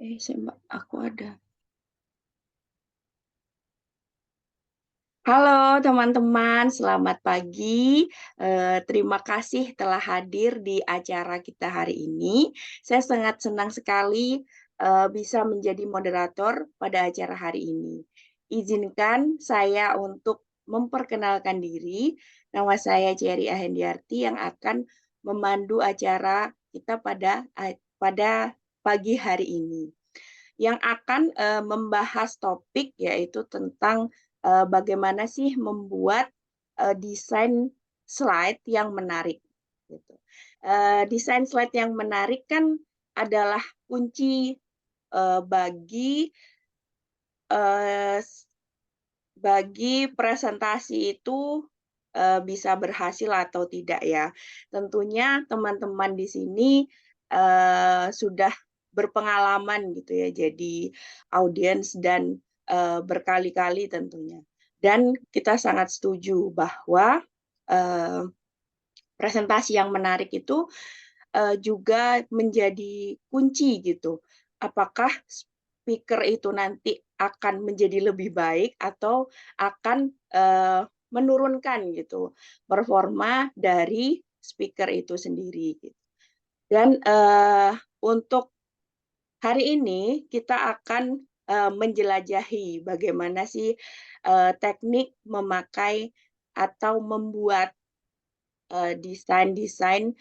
Aku ada. Halo teman-teman, selamat pagi. Terima kasih telah hadir di acara kita hari ini. Saya sangat senang sekali bisa menjadi moderator pada acara hari ini. Izinkan saya untuk memperkenalkan diri. Nama saya Cherry Ahendiarti yang akan memandu acara kita pada pagi hari ini, yang akan membahas topik yaitu tentang bagaimana sih membuat desain slide yang menarik gitu. Desain slide yang menarik kan adalah kunci bagi eh, presentasi itu bisa berhasil atau tidak ya. Tentunya teman-teman di sini sudah berpengalaman gitu ya, jadi audiens dan berkali-kali tentunya. Dan kita sangat setuju bahwa eh, presentasi yang menarik itu juga menjadi kunci gitu. Apakah speaker itu nanti akan menjadi lebih baik atau akan menurunkan gitu performa dari speaker itu sendiri gitu. Dan untuk hari ini kita akan menjelajahi bagaimana sih teknik memakai atau membuat desain-desain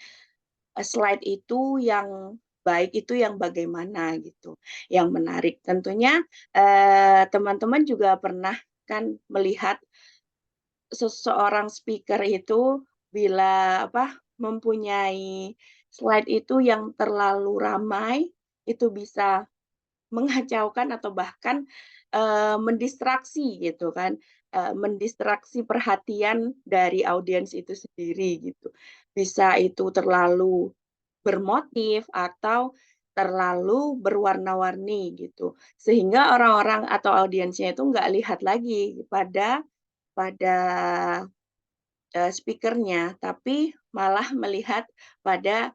slide itu yang baik itu yang bagaimana gitu, yang menarik. Tentunya teman-teman juga pernah kan melihat seseorang speaker itu bila mempunyai slide itu yang terlalu ramai, itu bisa mengacaukan atau bahkan mendistraksi gitu kan, mendistraksi perhatian dari audiens itu sendiri gitu. Bisa itu terlalu bermotif atau terlalu berwarna-warni gitu. Sehingga orang-orang atau audiensnya itu nggak lihat lagi pada speaker-nya, tapi malah melihat pada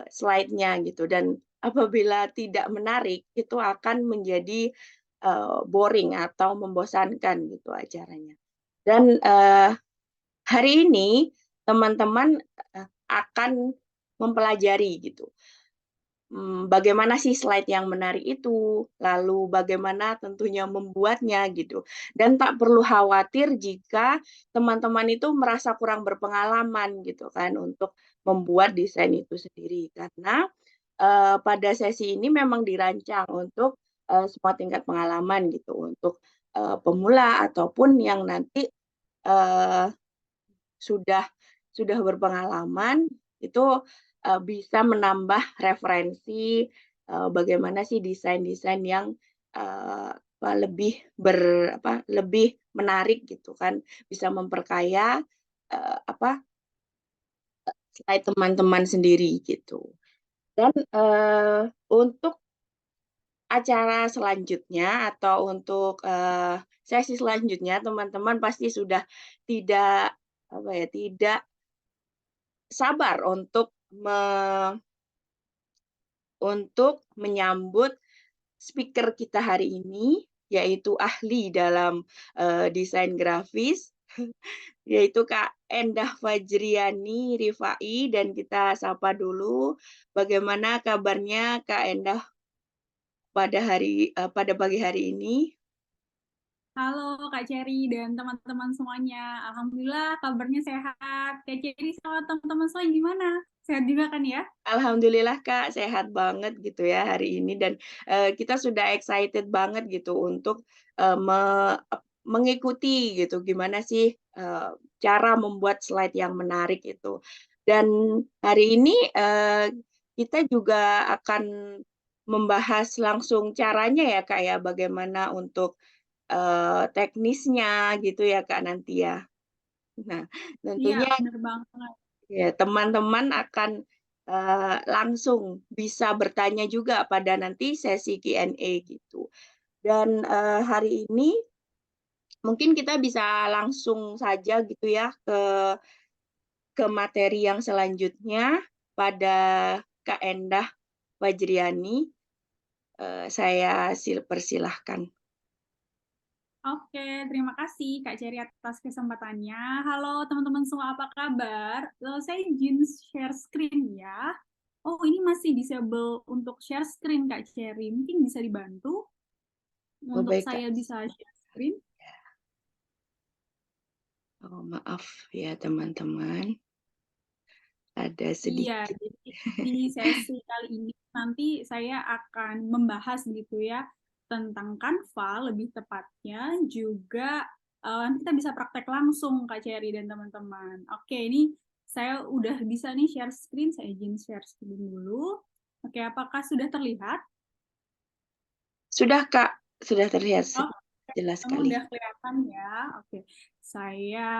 slide-nya gitu. Dan apabila tidak menarik, itu akan menjadi boring atau membosankan gitu acaranya. Dan hari ini teman-teman akan mempelajari gitu, bagaimana sih slide yang menarik itu, lalu bagaimana tentunya membuatnya gitu. Dan tak perlu khawatir jika teman-teman itu merasa kurang berpengalaman gitu kan untuk membuat desain itu sendiri. Karena pada sesi ini memang dirancang untuk semua tingkat pengalaman gitu, untuk pemula ataupun yang nanti eh, sudah berpengalaman itu bisa menambah referensi bagaimana sih desain-desain yang lebih lebih menarik gitu kan, bisa memperkaya slide teman-teman sendiri gitu. Dan untuk acara selanjutnya atau untuk sesi selanjutnya teman-teman pasti sudah tidak tidak sabar untuk menyambut speaker kita hari ini, yaitu ahli dalam desain grafis, yaitu Kak Endah Fajriani Rifai, dan kita sapa dulu bagaimana kabarnya Kak Endah pada pagi hari ini. Halo Kak Cherry dan teman-teman semuanya. Alhamdulillah kabarnya sehat. Kak Cherry sama teman-teman semua gimana? Sehat juga kan ya? Alhamdulillah Kak, sehat banget gitu ya hari ini, dan kita sudah excited banget gitu untuk mengikuti gitu gimana sih cara membuat slide yang menarik itu. Dan hari ini kita juga akan membahas langsung caranya ya Kak ya, bagaimana untuk teknisnya gitu ya Kak nanti ya. Nah, Iya, tentunya bener banget. ya, teman-teman akan langsung bisa bertanya juga pada nanti sesi Q&A gitu. Dan hari ini mungkin kita bisa langsung saja gitu ya ke materi yang selanjutnya pada Kak Endah Wajriani. Saya persilahkan. Oke, terima kasih Kak Cherry atas kesempatannya. Halo teman-teman semua, apa kabar? Saya izin share screen ya. Oh, ini masih disable untuk share screen Kak Cherry. Mungkin bisa dibantu Oh, untuk baik, Kak. saya bisa share screen. Oh, maaf ya teman-teman, ada Iya, sedikit. jadi di sesi kali ini nanti saya akan membahas gitu ya tentang Canva lebih tepatnya juga nanti kita bisa praktek langsung Kak Cherry dan teman-teman. Oke, ini saya udah bisa nih share screen, saya izin share screen dulu. Oke, apakah sudah terlihat? Sudah, Kak, sudah terlihat Oh, jelas kamu sekali. udah kelihatan ya. Oke, saya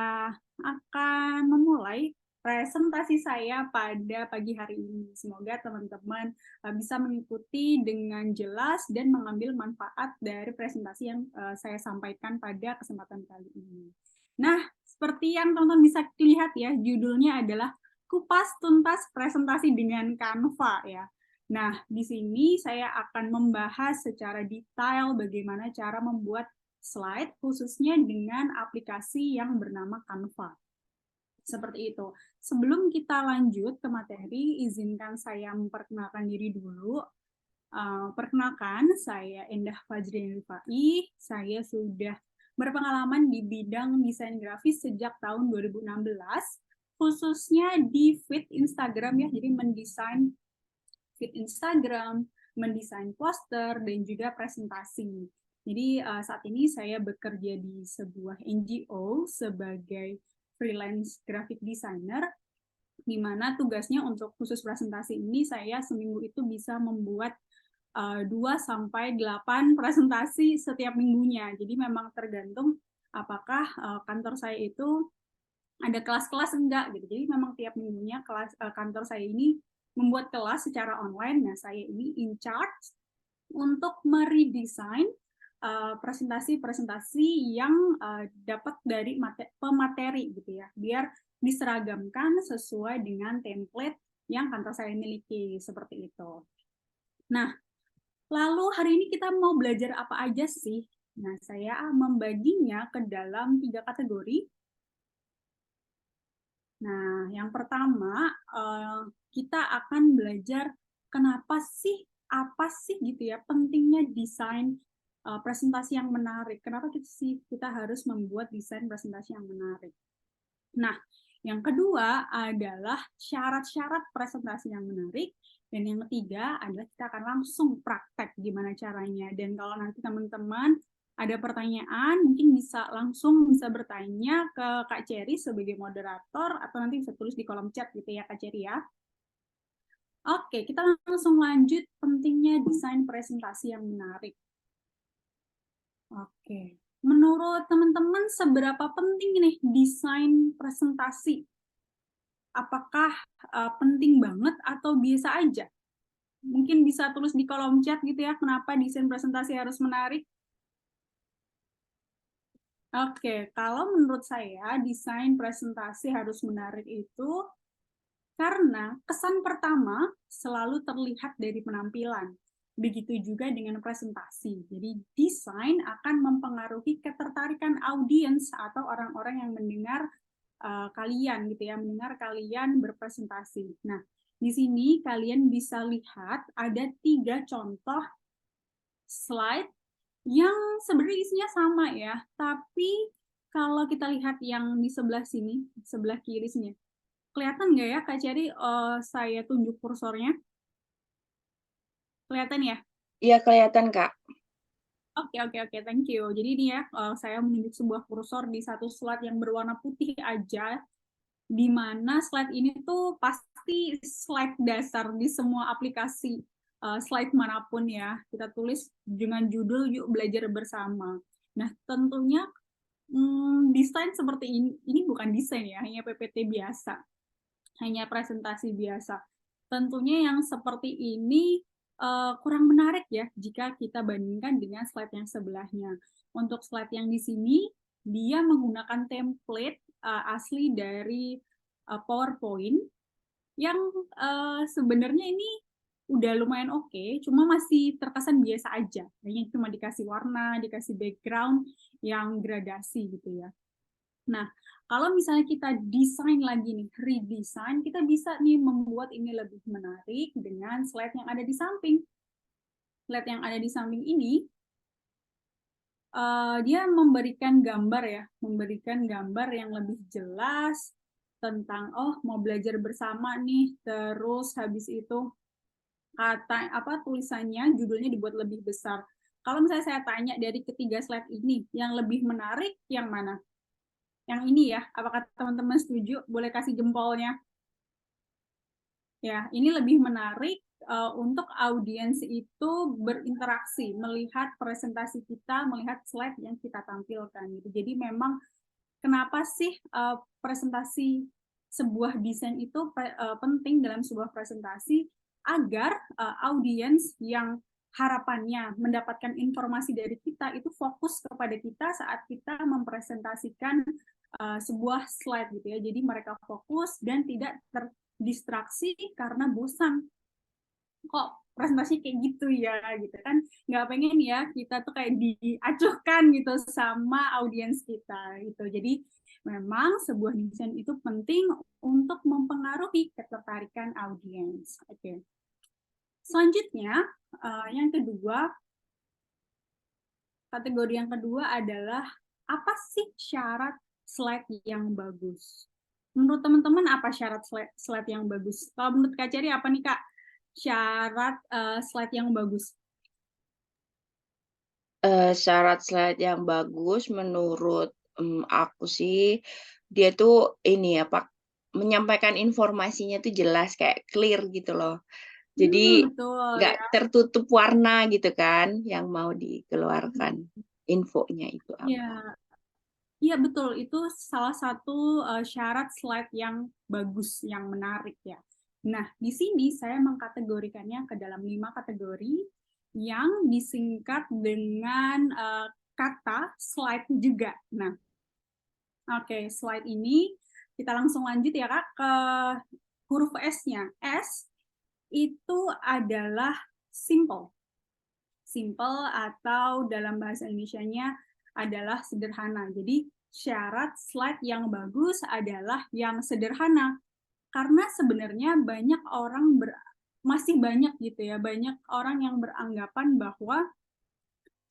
akan memulai presentasi saya pada pagi hari ini. Semoga teman-teman bisa mengikuti dengan jelas dan mengambil manfaat dari presentasi yang saya sampaikan pada kesempatan kali ini. Nah, seperti yang teman-teman bisa lihat ya, judulnya adalah Kupas Tuntas Presentasi dengan Canva ya. Nah, di sini saya akan membahas secara detail bagaimana cara membuat slide khususnya dengan aplikasi yang bernama Canva. Seperti itu. Sebelum kita lanjut ke materi, izinkan saya memperkenalkan diri dulu. Perkenalkan, saya Endah Fajrin Rifai. Saya sudah berpengalaman di bidang desain grafis sejak tahun 2016, khususnya di feed Instagram ya, jadi mendesain feed Instagram, mendesain poster, dan juga presentasi. Jadi saat ini saya bekerja di sebuah NGO sebagai freelance graphic designer, di mana tugasnya untuk khusus presentasi ini saya seminggu itu bisa membuat 2-8 presentasi setiap minggunya. Jadi memang tergantung apakah kantor saya itu ada kelas-kelas enggak gitu. Jadi memang tiap minggunya kantor saya ini membuat kelas secara online. Nah, saya ini in charge untuk meredesain presentasi-presentasi yang dapat dari pemateri gitu ya, biar diseragamkan sesuai dengan template yang kantor saya miliki seperti itu. Nah, lalu hari ini kita mau belajar apa aja sih? Nah, saya membaginya ke dalam 3 kategori. Nah, yang pertama kita akan belajar kenapa sih, apa sih gitu ya pentingnya desain presentasi yang menarik. Kenapa kita harus membuat desain presentasi yang menarik. Nah, yang kedua adalah syarat-syarat presentasi yang menarik. Dan yang ketiga adalah kita akan langsung praktek gimana caranya. Dan kalau nanti teman-teman ada pertanyaan, mungkin bisa bertanya ke Kak Cherry sebagai moderator, atau nanti bisa tulis di kolom chat gitu ya Kak Cherry ya. Oke, kita langsung lanjut pentingnya desain presentasi yang menarik. Oke, menurut teman-teman seberapa penting nih desain presentasi? Apakah penting banget atau biasa aja? Mungkin bisa tulis di kolom chat gitu ya, kenapa desain presentasi harus menarik? Oke, kalau menurut saya desain presentasi harus menarik itu karena kesan pertama selalu terlihat dari penampilan. Begitu juga dengan presentasi. Jadi desain akan mempengaruhi ketertarikan audiens atau orang-orang yang mendengar kalian gitu ya, mendengar kalian berpresentasi. Nah, di sini kalian bisa lihat ada 3 contoh slide yang sebenarnya isinya sama ya, tapi kalau kita lihat yang di sebelah sini, sebelah kiri sini, kelihatan nggak ya Kak Cherry saya tunjuk kursornya? Kelihatan ya? Iya, kelihatan, Kak. Oke, thank you. Jadi ini ya, saya menunjuk sebuah kursor di satu slide yang berwarna putih aja, di mana slide ini tuh pasti slide dasar di semua aplikasi slide manapun ya. Kita tulis dengan judul Yuk Belajar Bersama. Nah, tentunya desain seperti ini bukan desain ya, hanya PPT biasa, hanya presentasi biasa. Tentunya yang seperti ini kurang menarik ya jika kita bandingkan dengan slide yang sebelahnya. Untuk slide yang di sini, dia menggunakan template asli dari PowerPoint yang sebenarnya ini udah lumayan oke, cuma masih terkesan biasa aja. Kayaknya cuma dikasih warna, dikasih background yang gradasi gitu ya. Nah, kalau misalnya kita desain lagi nih, redesign, kita bisa nih membuat ini lebih menarik dengan slide yang ada di samping. Slide yang ada di samping ini, dia memberikan gambar ya, memberikan gambar yang lebih jelas tentang, oh mau belajar bersama nih, terus habis itu kata apa tulisannya, judulnya dibuat lebih besar. Kalau misalnya saya tanya dari ketiga slide ini, yang lebih menarik yang mana? Yang ini ya, apakah teman-teman setuju? Boleh kasih jempolnya. Ya, ini lebih menarik untuk audiens itu berinteraksi, melihat presentasi kita, melihat slide yang kita tampilkan. Gitu. Jadi memang kenapa sih presentasi sebuah desain itu penting dalam sebuah presentasi agar audiens yang harapannya mendapatkan informasi dari kita itu fokus kepada kita saat kita mempresentasikan sebuah slide gitu ya. Jadi mereka fokus dan tidak terdistraksi karena bosan. Kok presentasi kayak gitu ya gitu kan, nggak pengen ya kita tuh kayak diacuhkan gitu sama audiens kita gitu. Jadi memang sebuah desain itu penting untuk mempengaruhi ketertarikan audiens. Oke. Selanjutnya yang kedua, kategori yang kedua adalah apa sih syarat slide yang bagus? Menurut teman-teman apa syarat slide yang bagus? Kalau menurut Kak Ceri apa nih Kak syarat slide yang bagus? Syarat slide yang bagus menurut, aku sih, dia tuh ini ya, Pak, menyampaikan informasinya tuh jelas, kayak clear gitu loh. Jadi Betul nggak ya. tertutup warna gitu kan, yang mau dikeluarkan, infonya itu apa. Iya, iya betul. Itu salah satu syarat slide yang bagus, yang menarik ya. Nah, di sini saya mengkategorikannya ke dalam 5 kategori yang disingkat dengan kata slide juga. Nah, oke, slide ini kita langsung lanjut ya Kak ke huruf S-nya. S itu adalah simple. Simple atau dalam bahasa Indonesianya adalah sederhana. Jadi syarat slide yang bagus adalah yang sederhana. Karena sebenarnya banyak orang masih banyak gitu ya, banyak orang yang beranggapan bahwa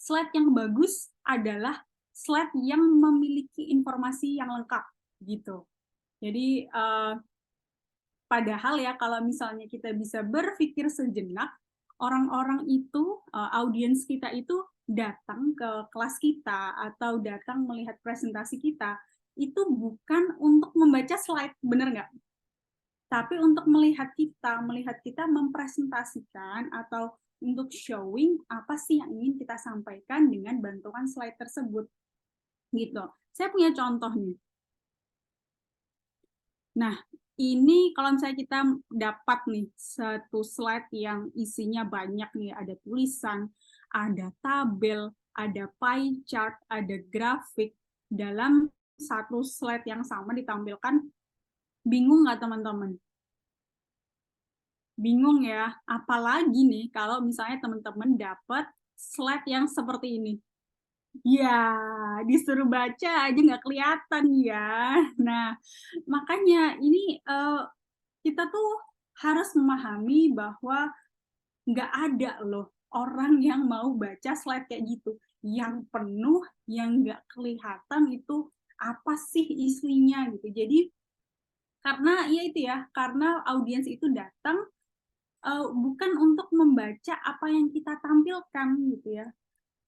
slide yang bagus adalah slide yang memiliki informasi yang lengkap gitu. Jadi padahal ya kalau misalnya kita bisa berpikir sejenak, orang-orang itu, audiens kita itu datang ke kelas kita atau datang melihat presentasi kita, itu bukan untuk membaca slide, bener nggak? Tapi untuk melihat kita mempresentasikan atau untuk showing apa sih yang ingin kita sampaikan dengan bantuan slide tersebut. Gitu. Saya punya contoh nih. Nah, ini kalau misalnya kita dapat nih satu slide yang isinya banyak nih, ada tulisan, ada tabel, ada pie chart, ada grafik, dalam satu slide yang sama ditampilkan, bingung nggak teman-teman? Bingung ya, apalagi nih kalau misalnya teman-teman dapat slide yang seperti ini. Ya, disuruh baca aja nggak kelihatan ya. Nah, makanya ini kita tuh harus memahami bahwa nggak ada loh orang yang mau baca slide kayak gitu. Yang penuh, yang nggak kelihatan itu apa sih isinya gitu. Jadi karena ya itu ya, karena audiens itu datang bukan untuk membaca apa yang kita tampilkan gitu ya.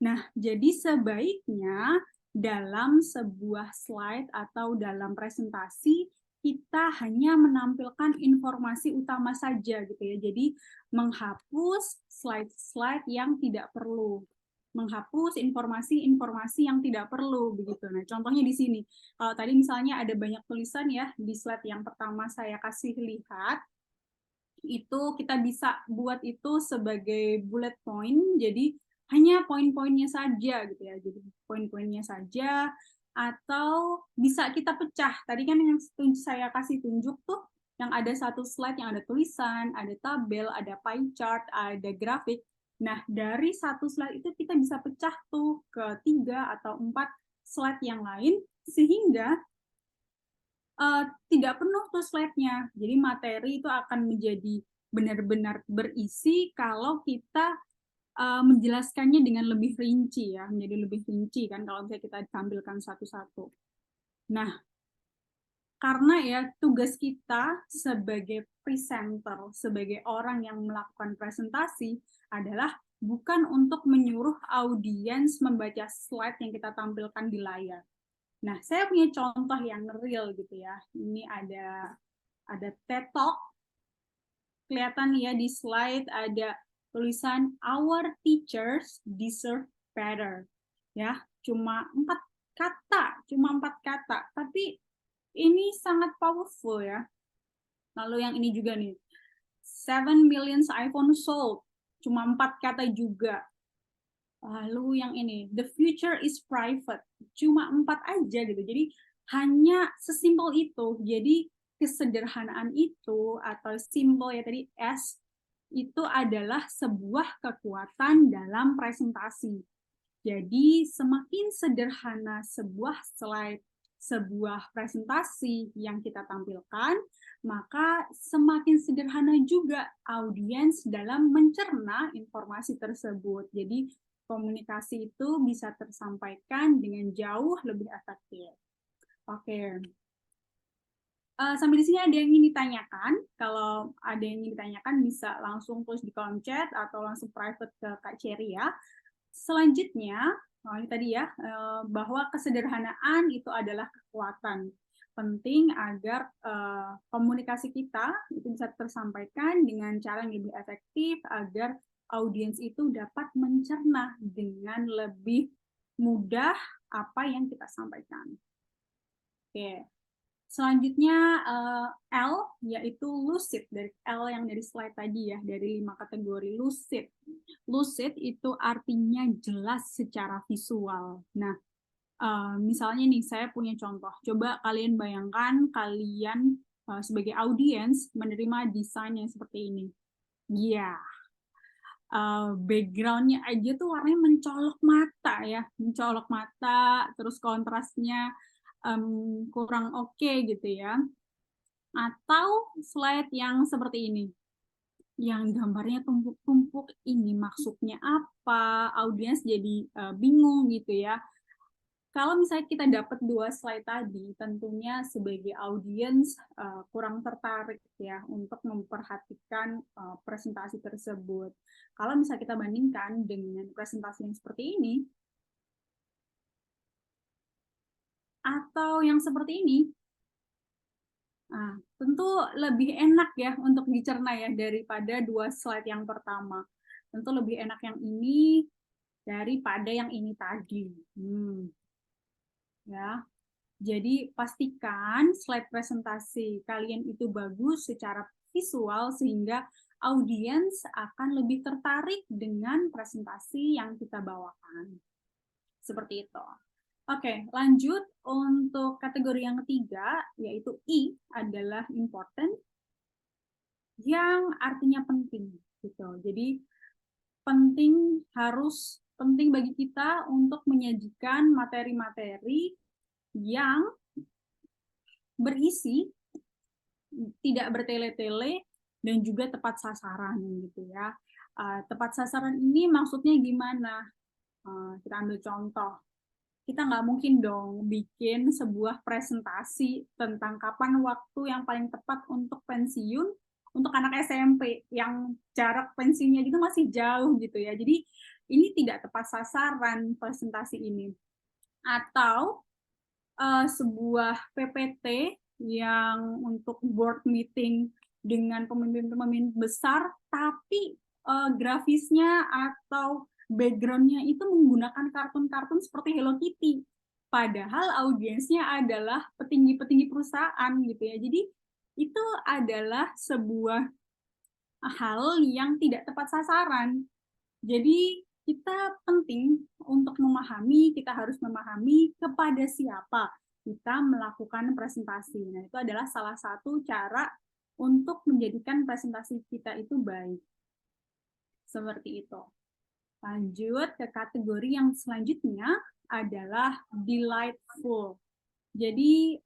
Nah, jadi sebaiknya dalam sebuah slide atau dalam presentasi kita hanya menampilkan informasi utama saja gitu ya. Jadi menghapus slide-slide yang tidak perlu. Menghapus informasi-informasi yang tidak perlu begitu. Nah, contohnya di sini. Kalau tadi misalnya ada banyak tulisan ya di slide yang pertama saya kasih lihat, itu kita bisa buat itu sebagai bullet point. Jadi hanya poin-poinnya saja gitu ya. Jadi poin-poinnya saja atau bisa kita pecah. Tadi kan yang saya kasih tunjuk tuh yang ada satu slide yang ada tulisan, ada tabel, ada pie chart, ada grafik. Nah, dari satu slide itu kita bisa pecah tuh ke 3 atau 4 slide yang lain, sehingga tidak penuh tuh slide-nya. Jadi materi itu akan menjadi benar-benar berisi kalau kita menjelaskannya dengan lebih rinci ya, menjadi lebih rinci kan kalau misalnya kita tampilkan satu-satu. Nah, karena ya tugas kita sebagai presenter, sebagai orang yang melakukan presentasi adalah bukan untuk menyuruh audiens membaca slide yang kita tampilkan di layar. Nah, saya punya contoh yang real gitu ya. Ini ada TED Talk. Kelihatan ya di slide ada tulisan our teachers deserve better. Ya, cuma 4 kata, tapi ini sangat powerful ya. Lalu yang ini juga nih, 7 million iPhone sold, cuma 4 kata juga. Lalu yang ini, the future is private, cuma 4 aja gitu. Jadi hanya sesimpel itu. Jadi kesederhanaan itu atau simbol ya tadi S itu adalah sebuah kekuatan dalam presentasi. Jadi semakin sederhana sebuah slide, sebuah presentasi yang kita tampilkan, maka semakin sederhana juga audiens dalam mencerna informasi tersebut. Jadi komunikasi itu bisa tersampaikan dengan jauh lebih efektif. Oke. Sampai di sini ada yang ingin ditanyakan? Kalau ada yang ingin ditanyakan bisa langsung tulis di kolom chat atau langsung private ke Kak Cherry ya. Selanjutnya, ini tadi ya, bahwa kesederhanaan itu adalah kekuatan. Penting agar komunikasi kita itu bisa tersampaikan dengan cara yang lebih efektif agar audiens itu dapat mencerna dengan lebih mudah apa yang kita sampaikan. Oke. Selanjutnya L, yaitu lucid, dari L yang dari slide tadi ya, dari 5 kategori lucid. Lucid itu artinya jelas secara visual. Nah, misalnya nih, saya punya contoh. Coba kalian bayangkan kalian sebagai audiens menerima desain yang seperti ini. Iya, background-nya aja tuh warnanya mencolok mata ya, mencolok mata, terus kontrasnya kurang oke gitu ya. Atau slide yang seperti ini, yang gambarnya tumpuk-tumpuk, ini maksudnya apa? Audiens jadi bingung gitu ya. Kalau misalnya kita dapat 2 slide tadi, tentunya sebagai audiens kurang tertarik ya untuk memperhatikan presentasi tersebut. Kalau misalnya kita bandingkan dengan presentasi yang seperti ini, atau yang seperti ini, nah, tentu lebih enak ya untuk dicerna ya daripada 2 slide yang pertama. Tentu lebih enak yang ini daripada yang ini tadi. Ya. Jadi pastikan slide presentasi kalian itu bagus secara visual sehingga audiens akan lebih tertarik dengan presentasi yang kita bawakan. Seperti itu. Oke, lanjut untuk kategori yang ketiga, yaitu I adalah important, yang artinya penting. Gitu. Jadi penting bagi kita untuk menyajikan materi-materi yang berisi, tidak bertele-tele, dan juga tepat sasaran gitu ya. Tepat sasaran ini maksudnya gimana? Kita ambil contoh. Kita nggak mungkin dong bikin sebuah presentasi tentang kapan waktu yang paling tepat untuk pensiun untuk anak SMP yang jarak pensiunnya gitu masih jauh gitu ya. Jadi ini tidak tepat sasaran presentasi ini. Atau sebuah PPT yang untuk board meeting dengan pemimpin-pemimpin besar, tapi grafisnya atau background-nya itu menggunakan kartun-kartun seperti Hello Kitty. Padahal audiensnya adalah petinggi-petinggi perusahaan gitu ya. Jadi itu adalah sebuah hal yang tidak tepat sasaran. Jadi kita penting untuk memahami, kita harus memahami kepada siapa kita melakukan presentasi. Nah, itu adalah salah satu cara untuk menjadikan presentasi kita itu baik. Seperti itu. Lanjut ke kategori yang selanjutnya adalah delightful. Jadi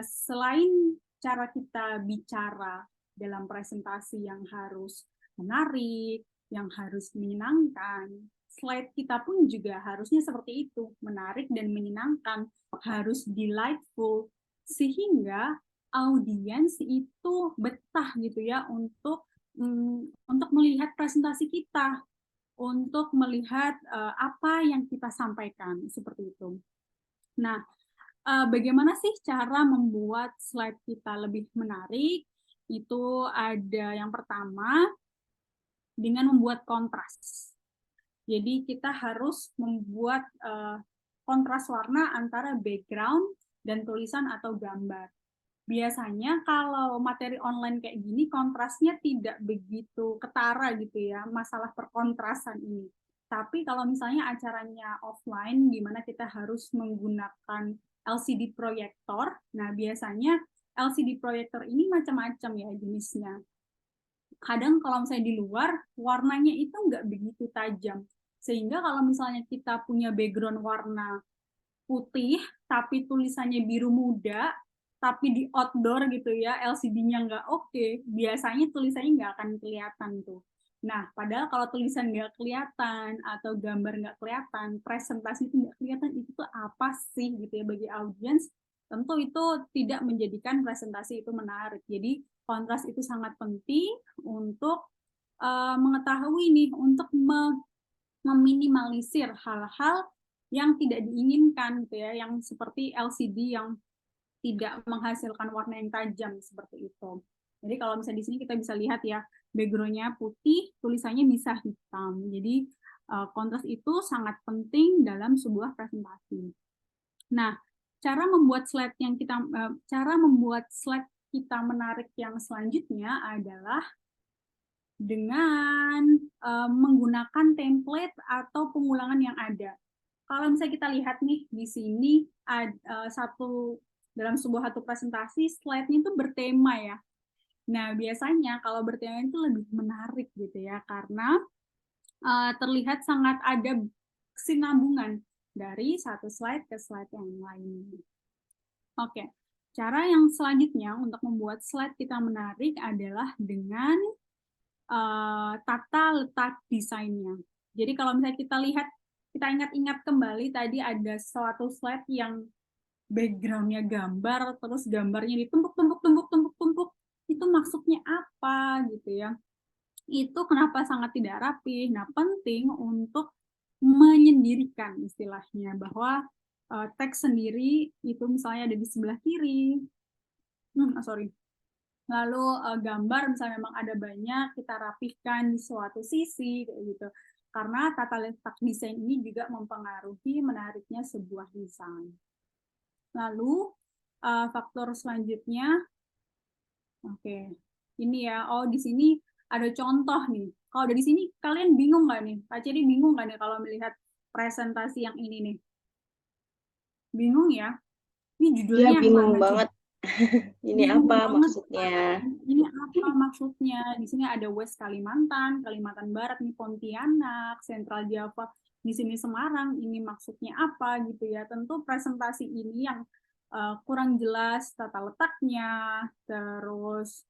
selain cara kita bicara dalam presentasi yang harus menarik, yang harus menyenangkan, slide kita pun juga harusnya seperti itu, menarik dan menyenangkan, harus delightful, sehingga audiens itu betah gitu ya untuk melihat presentasi kita, untuk melihat apa yang kita sampaikan, seperti itu. Nah, bagaimana sih cara membuat slide kita lebih menarik? Itu ada yang pertama, dengan membuat kontras. Jadi kita harus membuat kontras warna antara background dan tulisan atau gambar. Biasanya kalau materi online kayak gini kontrasnya tidak begitu ketara gitu ya, masalah perkontrasan ini. Tapi kalau misalnya acaranya offline, di mana kita harus menggunakan LCD proyektor, nah biasanya LCD proyektor ini macam-macam ya jenisnya. Kadang kalau misalnya di luar, warnanya itu nggak begitu tajam. Sehingga kalau misalnya kita punya background warna putih, tapi tulisannya biru muda, tapi di outdoor gitu ya, LCD-nya nggak oke, biasanya tulisannya nggak akan kelihatan tuh. Nah, padahal kalau tulisan nggak kelihatan atau gambar nggak kelihatan, presentasi itu nggak kelihatan, itu tuh apa sih gitu ya bagi audiens, tentu itu tidak menjadikan presentasi itu menarik. Jadi kontras itu sangat penting untuk mengetahui nih, untuk meminimalisir hal-hal yang tidak diinginkan gitu ya, yang seperti LCD yang tidak menghasilkan warna yang tajam seperti itu. Jadi kalau misalnya di sini kita bisa lihat ya, background-nya putih, tulisannya bisa hitam. Jadi kontras itu sangat penting dalam sebuah presentasi. Nah, cara membuat slide kita menarik yang selanjutnya adalah dengan menggunakan template atau pengulangan yang ada. Kalau misalnya kita lihat nih di sini ada dalam sebuah satu presentasi slide-nya itu bertema ya. Nah, biasanya kalau bertema itu lebih menarik gitu ya, karena terlihat sangat ada kesinambungan dari satu slide ke slide yang lain. Oke, cara yang selanjutnya untuk membuat slide kita menarik adalah dengan tata letak desainnya. Jadi kalau misalnya kita ingat-ingat kembali tadi ada suatu slide yang background-nya gambar, terus gambarnya ditumpuk, itu maksudnya apa gitu ya. Itu kenapa sangat tidak rapi. Nah, penting untuk menyendirikan istilahnya, bahwa teks sendiri itu misalnya ada di sebelah kiri, lalu gambar misalnya memang ada banyak, kita rapihkan di suatu sisi kayak gitu. Karena tata letak desain ini juga mempengaruhi menariknya sebuah desain. Lalu faktor selanjutnya, oke, ini ya, di sini ada contoh nih. Kalau dari sini kalian bingung nggak nih? Pak Ceri bingung nggak nih kalau melihat presentasi yang ini nih? Bingung ya? Ini judulnya Ya, yang bingung mana banget. Ini bingung apa banget maksudnya? ini apa maksudnya. Di sini ada West Kalimantan, Kalimantan Barat nih, Pontianak, Sentral Java, di sini Semarang, ini maksudnya apa gitu ya. Tentu presentasi ini yang kurang jelas tata letaknya, terus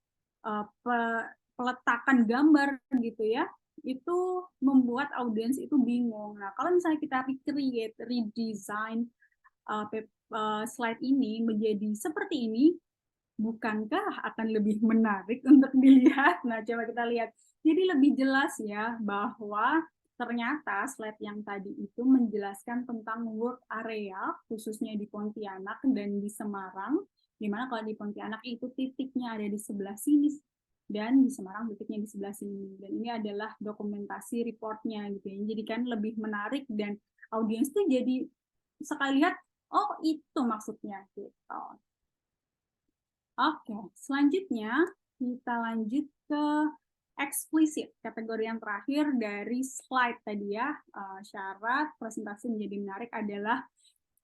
peletakan gambar gitu ya, itu membuat audiens itu bingung. Nah, kalau misalnya kita recreate, redesign slide ini menjadi seperti ini, bukankah akan lebih menarik untuk dilihat? Nah, coba kita lihat. Jadi lebih jelas ya bahwa ternyata slide yang tadi itu menjelaskan tentang work area, khususnya di Pontianak dan di Semarang, di mana kalau di Pontianak itu titiknya ada di sebelah sini, dan di Semarang titiknya di sebelah sini. Dan ini adalah dokumentasi reportnya gitu ya. Jadi kan lebih menarik dan audiens tuh jadi sekali lihat, oh itu maksudnya gitu. Oke, selanjutnya kita lanjut ke eksplisit, kategori yang terakhir dari slide tadi ya. Syarat presentasi menjadi menarik adalah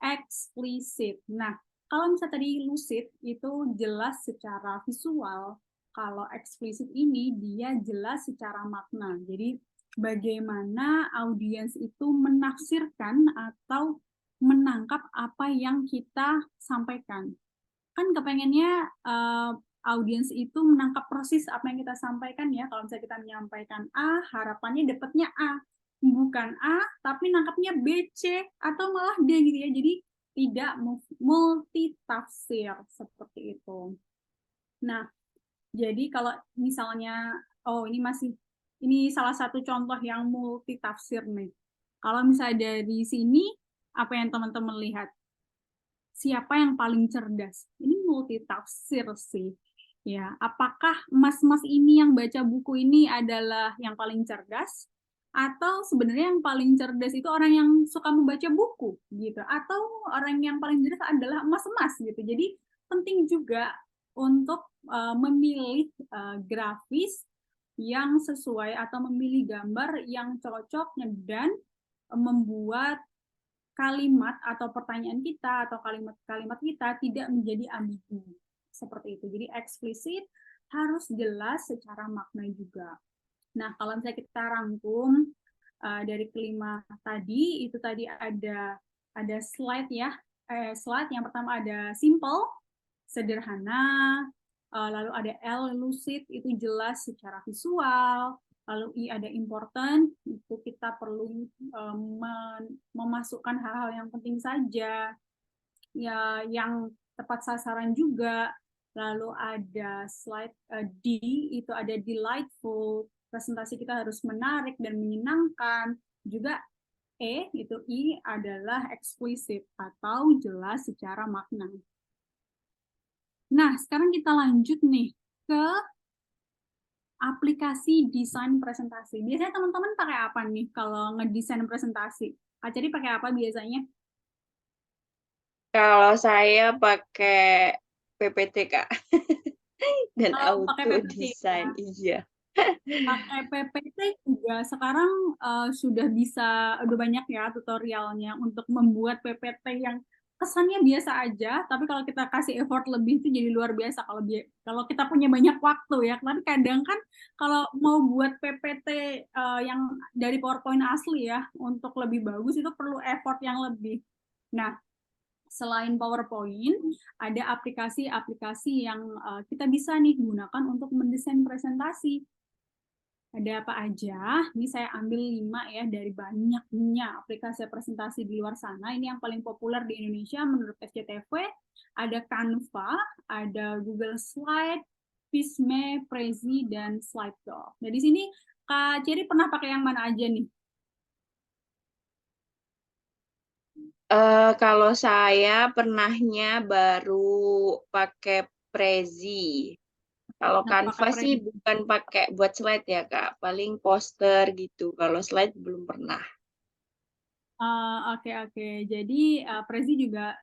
eksplisit. Nah, kalau misalnya tadi lucid itu jelas secara visual, Kalau eksplisit ini dia jelas secara makna. Jadi bagaimana audiens itu menafsirkan atau menangkap apa yang kita sampaikan. Kan kepengennya audiens itu menangkap persis apa yang kita sampaikan ya. Kalau misalnya kita menyampaikan A, harapannya dapatnya A. Bukan A, tapi nangkapnya B, C, atau malah D gitu ya. Jadi tidak multitafsir seperti itu. Nah, jadi kalau misalnya, ini salah satu contoh yang multitafsir nih. Kalau misalnya dari sini, apa yang teman-teman lihat? Siapa yang paling cerdas? Ini multitafsir sih. Ya, apakah mas-mas ini yang baca buku ini adalah yang paling cerdas? Atau sebenarnya yang paling cerdas itu orang yang suka membaca buku gitu? Atau orang yang paling cerdas adalah mas-mas gitu? Jadi penting juga untuk memilih grafis yang sesuai atau memilih gambar yang cocok dan membuat kalimat atau pertanyaan kita atau kalimat-kalimat kita tidak menjadi ambigu seperti itu. Jadi eksplisit harus jelas secara makna juga. Nah, kalau misalnya kita rangkum dari kelima tadi, itu tadi ada slide ya. Slide yang pertama ada simple, sederhana, lalu ada L, lucid, itu jelas secara visual, lalu I ada important, itu kita perlu memasukkan hal-hal yang penting saja, ya yang tepat sasaran juga, lalu ada slide D, itu ada delightful, presentasi kita harus menarik dan menyenangkan, juga itu I adalah explicit atau jelas secara makna. Nah, sekarang kita lanjut nih ke aplikasi desain presentasi. Biasanya teman-teman pakai apa nih kalau ngedesain presentasi? Kak Ceri pakai apa biasanya? Kalau saya pakai PPT, Kak. Dan Oh, pakai auto PPT ya. design, iya. Pakai PPT juga sekarang udah banyak ya tutorialnya untuk membuat PPT yang kesannya biasa aja, tapi kalau kita kasih effort lebih itu jadi luar biasa kalau kita punya banyak waktu ya. Tapi kadang kan kalau mau buat PPT yang dari PowerPoint asli ya untuk lebih bagus itu perlu effort yang lebih. Nah, selain PowerPoint, ada aplikasi-aplikasi yang kita bisa nih gunakan untuk mendesain presentasi. Ada apa aja? Ini saya ambil 5 ya dari banyaknya aplikasi presentasi di luar sana. Ini yang paling populer di Indonesia menurut SCTV. Ada Canva, ada Google Slide, Visme, Prezi, dan Slido. Nah, di sini Kak Ceri pernah pakai yang mana aja nih? Kalau saya pernahnya baru pakai Prezi. Kalau Nah, pakai Canva sih Prezi. bukan pakai buat slide ya, Kak. Paling poster gitu. Kalau slide belum pernah. Oke. Jadi Prezi juga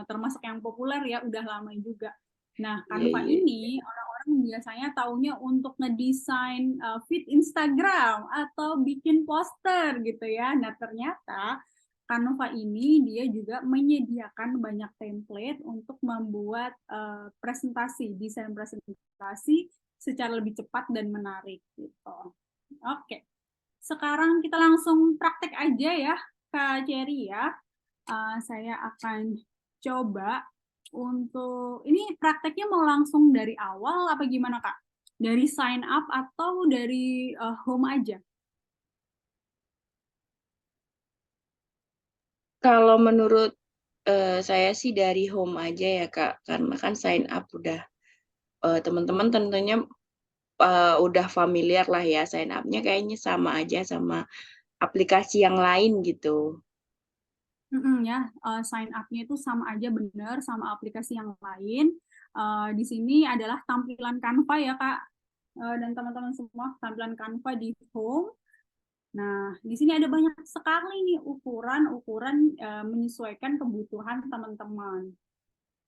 termasuk yang populer ya, udah lama juga. Nah, Iya, Canva iya. ini orang-orang biasanya taunya untuk ngedesain feed Instagram atau bikin poster gitu ya. Nah, ternyata Canva ini dia juga menyediakan banyak template untuk membuat desain presentasi secara lebih cepat dan menarik gitu. Oke. Sekarang kita langsung praktek aja ya, Kak Cherry ya. Saya akan coba untuk, ini prakteknya mau langsung dari awal apa gimana Kak? Dari sign up atau dari home aja? Kalau menurut saya sih dari home aja ya, Kak. Karena kan sign up udah teman-teman tentunya udah familiar lah ya sign up-nya kayaknya sama aja sama aplikasi yang lain gitu. Ya, sign up-nya itu sama aja bener sama aplikasi yang lain. Di sini adalah tampilan Canva ya Kak, dan teman-teman semua, tampilan Canva di home. Nah, di sini ada banyak sekali nih ukuran-ukuran menyesuaikan kebutuhan teman-teman.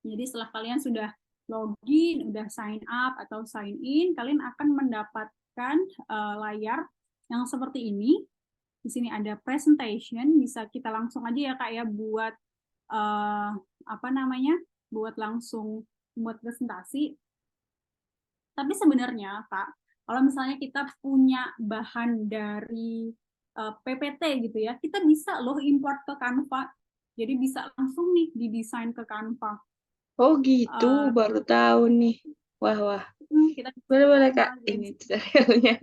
Jadi setelah kalian sudah login, udah sign up atau sign in, kalian akan mendapatkan layar yang seperti ini. Di sini ada presentation, bisa kita langsung aja ya Kak ya buat buat langsung buat presentasi. Tapi sebenarnya, Kak, kalau misalnya kita punya bahan dari PPT gitu ya, kita bisa loh import ke Canva. Jadi bisa langsung nih didesain ke Canva. Oh gitu, Uh, baru tahu nih. Wah, wah. kita bisa Boleh-boleh Kak, Canva, ini tutorialnya.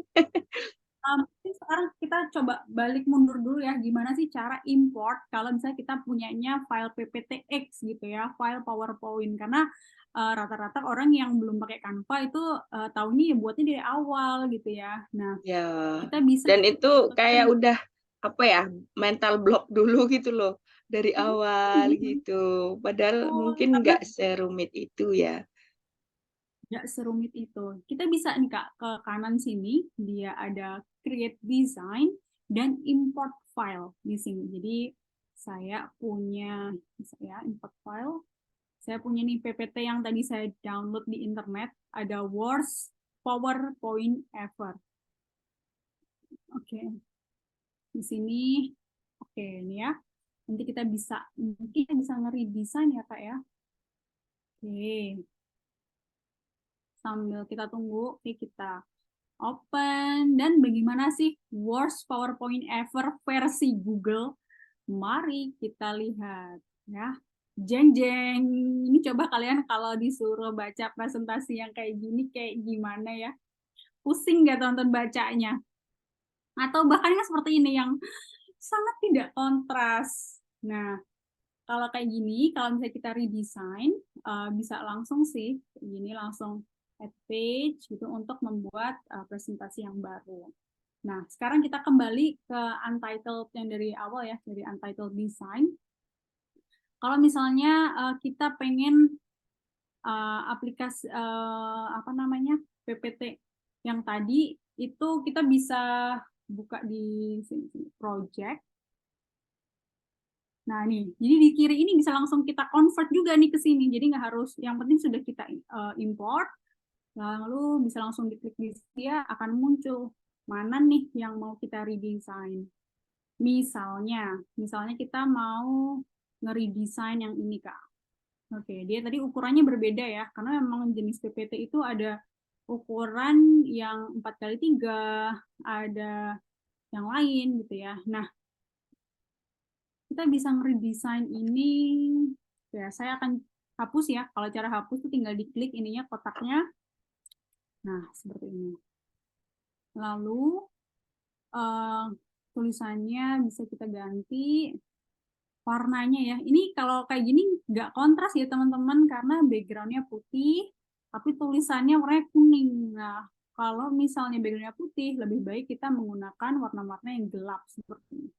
sekarang kita coba balik mundur dulu ya, gimana sih cara import kalau misalnya kita punyanya file PPTX gitu ya, file PowerPoint, karena rata-rata orang yang belum pakai Canva itu tahunya ya buatnya dari awal gitu ya. Nah, Ya, kita bisa dan itu kayak udah apa ya, mental block dulu gitu loh dari awal gitu. Padahal mungkin karena nggak serumit itu ya. nggak serumit itu. Kita bisa nih Kak, ke kanan sini, dia ada create design dan import file di sini. Jadi saya punya, saya import file, saya punya nih PPT yang tadi saya download di internet, ada worst PowerPoint ever. Oke, di sini, oke ini ya. Nanti kita bisa, mungkin kita bisa nge-redesign ya Kak ya. Oke, sambil kita tunggu, oke kita open. Dan bagaimana sih worst PowerPoint ever versi Google? Mari kita lihat ya. Jeng jeng. Ini coba kalian kalau disuruh baca presentasi yang kayak gini kayak gimana ya? Pusing nggak tonton bacanya? Atau bahkan yang seperti ini yang sangat tidak kontras. Nah, kalau kayak gini, kalau misalnya kita redesign, bisa langsung sih, kayak gini langsung add page gitu untuk membuat presentasi yang baru. Nah, sekarang kita kembali ke untitled yang dari awal ya, dari untitled design. Kalau misalnya kita pengen aplikasi apa namanya PPT yang tadi itu kita bisa buka di sini, project. Nah nih, jadi di kiri ini bisa langsung kita convert juga nih ke sini. Jadi nggak harus, yang penting sudah kita import, lalu bisa langsung diklik di sini, dia akan muncul mana nih yang mau kita redesign. Misalnya kita mau nge-redesign yang ini Kak. Oke, dia tadi ukurannya berbeda ya, karena memang jenis PPT itu ada ukuran yang 4x3, ada yang lain gitu ya. Nah, kita bisa nge-redesign ini, ya saya akan hapus ya. Kalau cara hapus itu tinggal diklik ininya kotaknya. Nah, seperti ini. Lalu tulisannya bisa kita ganti warnanya ya. Ini kalau kayak gini nggak kontras ya teman-teman, karena backgroundnya putih, tapi tulisannya warnanya kuning. Nah, kalau misalnya backgroundnya putih, lebih baik kita menggunakan warna-warna yang gelap seperti ini.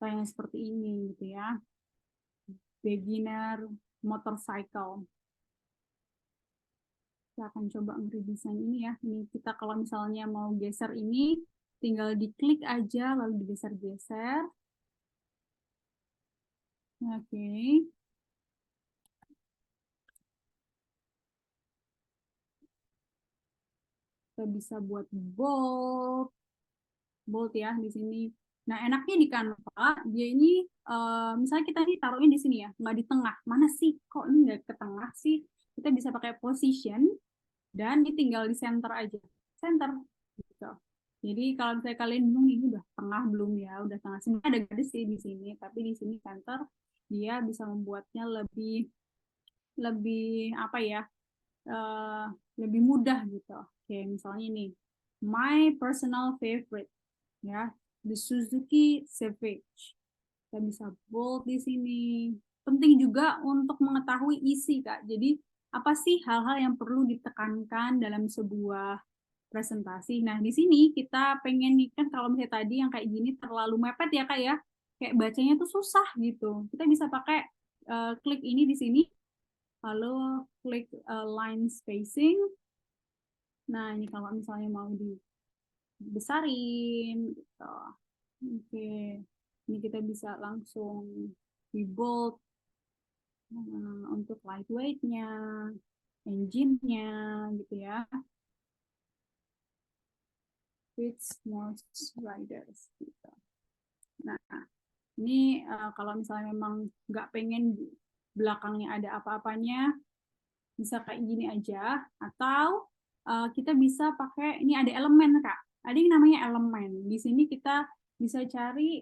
Kayak seperti ini gitu ya. Beginner motorcycle. Kita akan coba ngeredesain ini ya. Ini kita kalau misalnya mau geser ini, tinggal diklik aja lalu digeser-geser. Oke. Kita bisa buat bold, bold ya di sini. Nah, enaknya di Canva, dia ini misalnya kita nih taruhnya di sini ya, nggak di tengah. Mana sih? Kok ini nggak ke tengah sih? Kita bisa pakai position dan ini tinggal di center aja. Center gitu. Jadi kalau misalnya kalian bingung ini udah tengah belum ya, udah tengah. Sebenarnya ada garis sih di sini, tapi di sini center dia bisa membuatnya lebih lebih apa ya? uh, lebih mudah gitu. Oke, misalnya ini my personal favorite ya, the Suzuki Savage. Kita bisa bold di sini. Penting juga untuk mengetahui isi, Kak. Jadi, apa sih hal-hal yang perlu ditekankan dalam sebuah presentasi? Nah, di sini kita pengen nih, kan kalau misalnya tadi yang kayak gini terlalu mepet ya, Kak ya. Kayak bacanya tuh susah gitu. Kita bisa pakai klik ini di sini, lalu klik line spacing. Nah, ini kalau misalnya mau dibesarin gitu. Oke, ini kita bisa langsung di bold untuk lightweight-nya, engine-nya gitu ya. Fits most riders gitu. Nah, ini kalau misalnya memang nggak pengen belakangnya ada apa-apanya, bisa kayak gini aja. Atau kita bisa pakai, ini ada elemen Kak. Ada yang namanya elemen. Di sini kita bisa cari,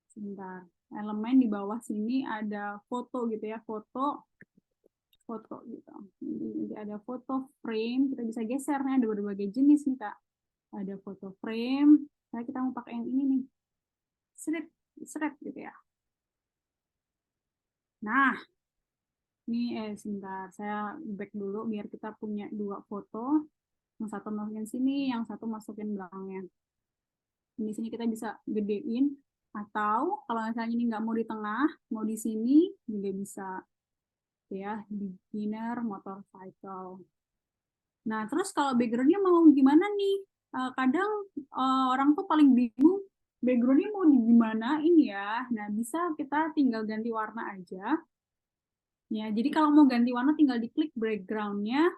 sebentar, elemen di bawah sini ada foto gitu ya, foto gitu. Jadi ada foto frame, kita bisa geser nih, ada berbagai jenis nih Kak. Ada foto frame, nah kita mau pakai yang ini nih. Seret gitu ya. Nah, ini sebentar, saya back dulu biar kita punya dua foto. Yang satu masukin sini, yang satu masukin belakangnya. Di sini kita bisa gedein, atau kalau misalnya ini nggak mau di tengah, mau di sini juga bisa ya, beginner motorcycle. Nah, terus kalau backgroundnya mau gimana nih? Kadang orang tuh paling bingung backgroundnya mau di gimana ini ya. Nah, bisa kita tinggal ganti warna aja. Ya, jadi kalau mau ganti warna tinggal diklik backgroundnya,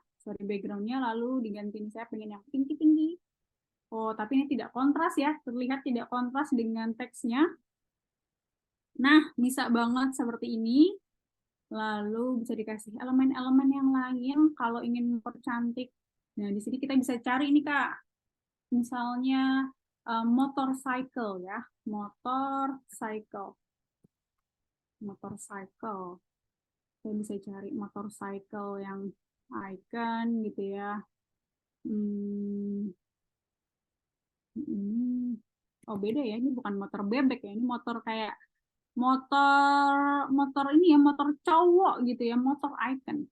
lalu diganti. Saya pengen yang pinky. Oh, tapi ini tidak kontras ya, terlihat tidak kontras dengan teksnya. Nah, bisa banget seperti ini. Lalu bisa dikasih elemen-elemen yang lain kalau ingin mempercantik. Nah, di sini kita bisa cari ini Kak. Misalnya motorcycle ya, motorcycle. Saya bisa cari motorcycle yang icon gitu ya. Oh beda ya, ini bukan motor bebek ya, ini motor kayak motor ini ya, motor cowok gitu ya, motor icon.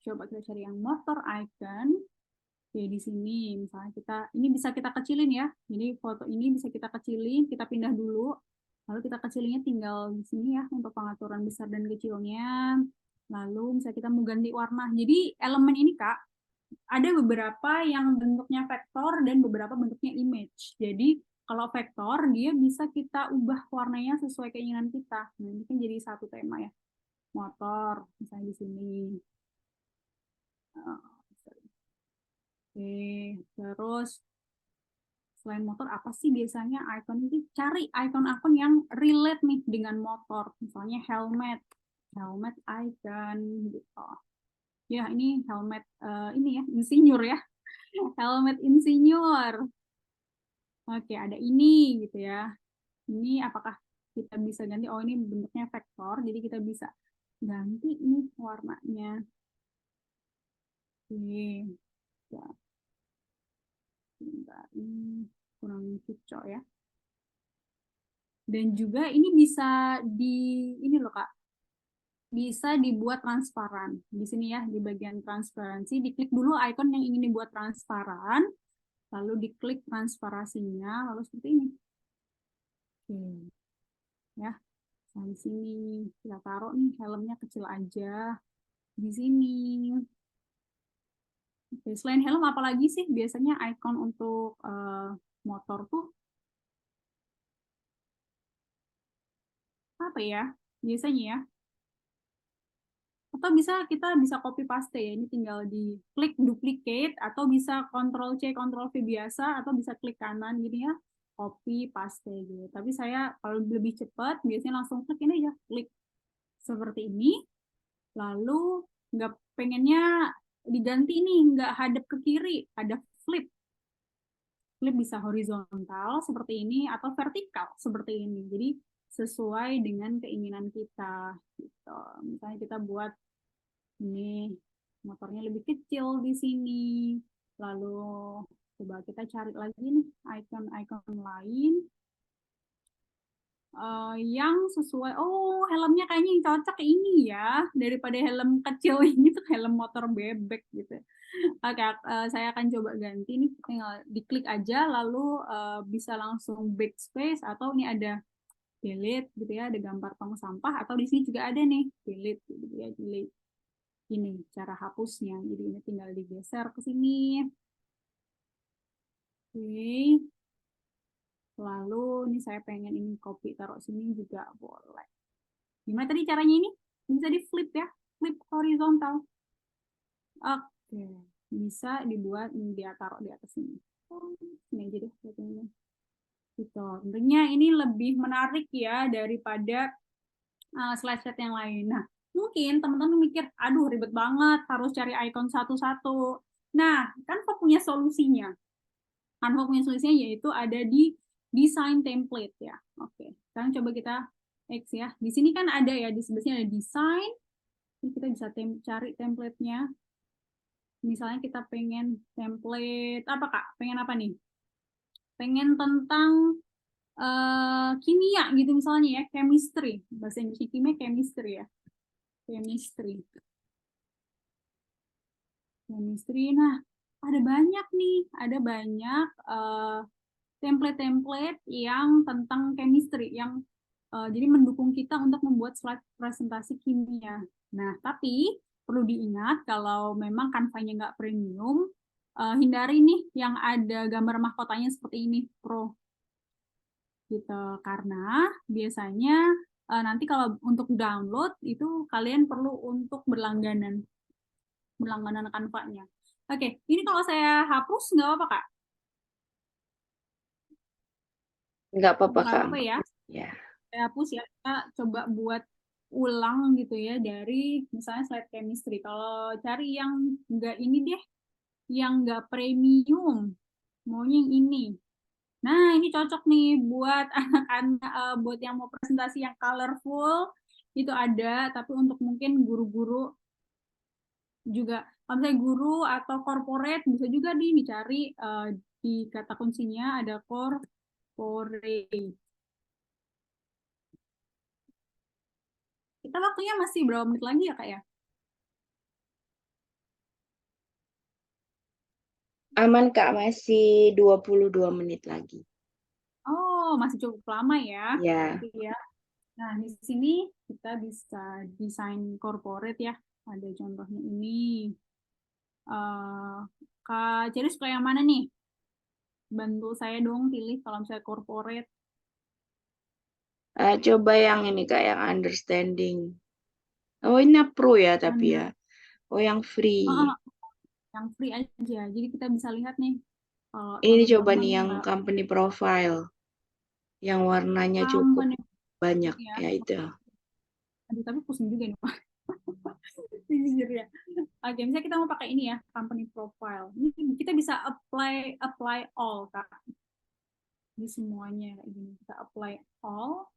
Coba kita cari yang motor icon. Oke, di sini misalnya ini bisa kita kecilin ya. Jadi foto ini bisa kita kecilin, kita pindah dulu. Lalu kita kecilinnya tinggal di sini ya untuk pengaturan besar dan kecilnya. Lalu bisa kita mau ganti warna. Jadi elemen ini Kak, ada beberapa yang bentuknya vektor dan beberapa bentuknya image. Jadi kalau vektor dia bisa kita ubah warnanya sesuai keinginan kita. Nah, ini kan jadi satu tema ya. Motor misalnya di sini. Oke, terus selain motor apa sih biasanya icon itu? Cari icon-icon yang relate nih dengan motor. Misalnya helmet icon gitu. Ya, ini helmet ini ya, insinyur ya. Helmet insinyur. Oke, ada ini gitu ya. Ini apakah kita bisa ganti? Oh, ini bentuknya vektor, jadi kita bisa ganti nih warnanya. Oke, ya. Bentar, ini kurang cocok ya. Dan juga ini bisa ini loh Kak, bisa dibuat transparan. Di sini ya, di bagian transparansi, diklik dulu icon yang ingin dibuat transparan, lalu diklik transparasinya, lalu seperti ini. Oke, ya. Nah, di sini kita taruh nih helmnya kecil aja di sini. Oke, selain helm apalagi sih biasanya icon untuk motor tuh apa ya biasanya ya? Atau kita bisa copy paste ya, ini tinggal di klik duplicate, atau bisa Ctrl C Ctrl V biasa, atau bisa klik kanan gini ya, copy paste gitu. Tapi saya kalau lebih cepat biasanya langsung klik ini aja, klik seperti ini, lalu nggak pengennya diganti nih, nggak hadap ke kiri, ada flip bisa horizontal seperti ini atau vertikal seperti ini. Jadi sesuai dengan keinginan kita gitu. Misalnya kita buat ini motornya lebih kecil di sini. Lalu coba kita cari lagi nih icon-icon lain yang sesuai. Oh, helmnya kayaknya yang cocok ini ya daripada helm kecil ini tuh helm motor bebek gitu. Oke, saya akan coba ganti nih, tinggal diklik aja lalu bisa langsung backspace, atau ini ada delete gitu ya, ada gambar tong sampah, atau di sini juga ada nih delete gitu ya, delete. Ini cara hapusnya, jadi ini tinggal digeser ke sini. Oke, lalu ini saya pengen ini copy taruh sini juga boleh. Gimana tadi caranya ini? Bisa di flip ya, flip horizontal. Oke, bisa dibuat dia taruh di atas sini. Ini aja deh ini. Gitu. Tentunya ini lebih menarik ya daripada slide-slide yang lain. Nah, Mungkin teman-teman mikir, aduh ribet banget, harus cari icon satu-satu. Nah, Canva punya solusinya. Canva punya solusinya yaitu ada di design template ya. Oke, sekarang coba kita X ya. Di sini kan ada ya, di sebelah sini ada design. Ini kita bisa cari template-nya. Misalnya kita pengen template apa Kak? Pengen apa nih? Pengen tentang kimia gitu misalnya ya, chemistry. Bahasa Inggris kimia chemistry ya. Chemistry. Nah, ada banyak nih, ada banyak template-template yang tentang chemistry yang jadi mendukung kita untuk membuat slide presentasi kimia. Nah, tapi perlu diingat kalau memang Canva-nya nggak premium, hindari nih yang ada gambar mahkotanya seperti ini, Pro. Gitu, karena biasanya nanti kalau untuk download itu kalian perlu untuk berlangganan Canva-nya. Oke, ini kalau saya hapus nggak apa-apa, Kak? Nggak apa-apa, Nggak Kak. apa-apa ya. Ya. Saya hapus ya. Kita coba buat ulang gitu ya dari misalnya slide chemistry. Kalau cari yang nggak ini deh, yang nggak premium, maunya yang ini. Nah, ini cocok nih buat anak-anak, buat yang mau presentasi yang colorful, itu ada, tapi untuk mungkin guru-guru juga, kalau misalnya guru atau corporate, bisa juga nih dicari di kata kuncinya ada corporate. Kita waktunya masih berapa menit lagi ya, Kak ya? Aman, Kak. Masih 22 menit lagi. Oh, masih cukup lama ya. Ya. Ya. Nah, di sini kita bisa desain corporate ya. Ada contohnya ini. Kak Ceri suka yang mana nih? Bantu saya dong pilih kalau misalnya corporate. Coba yang ini, Kak, yang understanding. Oh, ini pro ya, tapi ya. Oh, yang free. Yang free aja. Jadi kita bisa lihat nih kalau Ini coba teman-teman nih yang nggak company profile. Yang warnanya cukup company banyak. ya. Ya, itu. Aduh, tapi pusing juga nih Pak. Jujur ya. Oke, misalnya kita mau pakai ini ya, company profile. Ini kita bisa apply all, Kak. Di semuanya kayak gini. Kita apply all.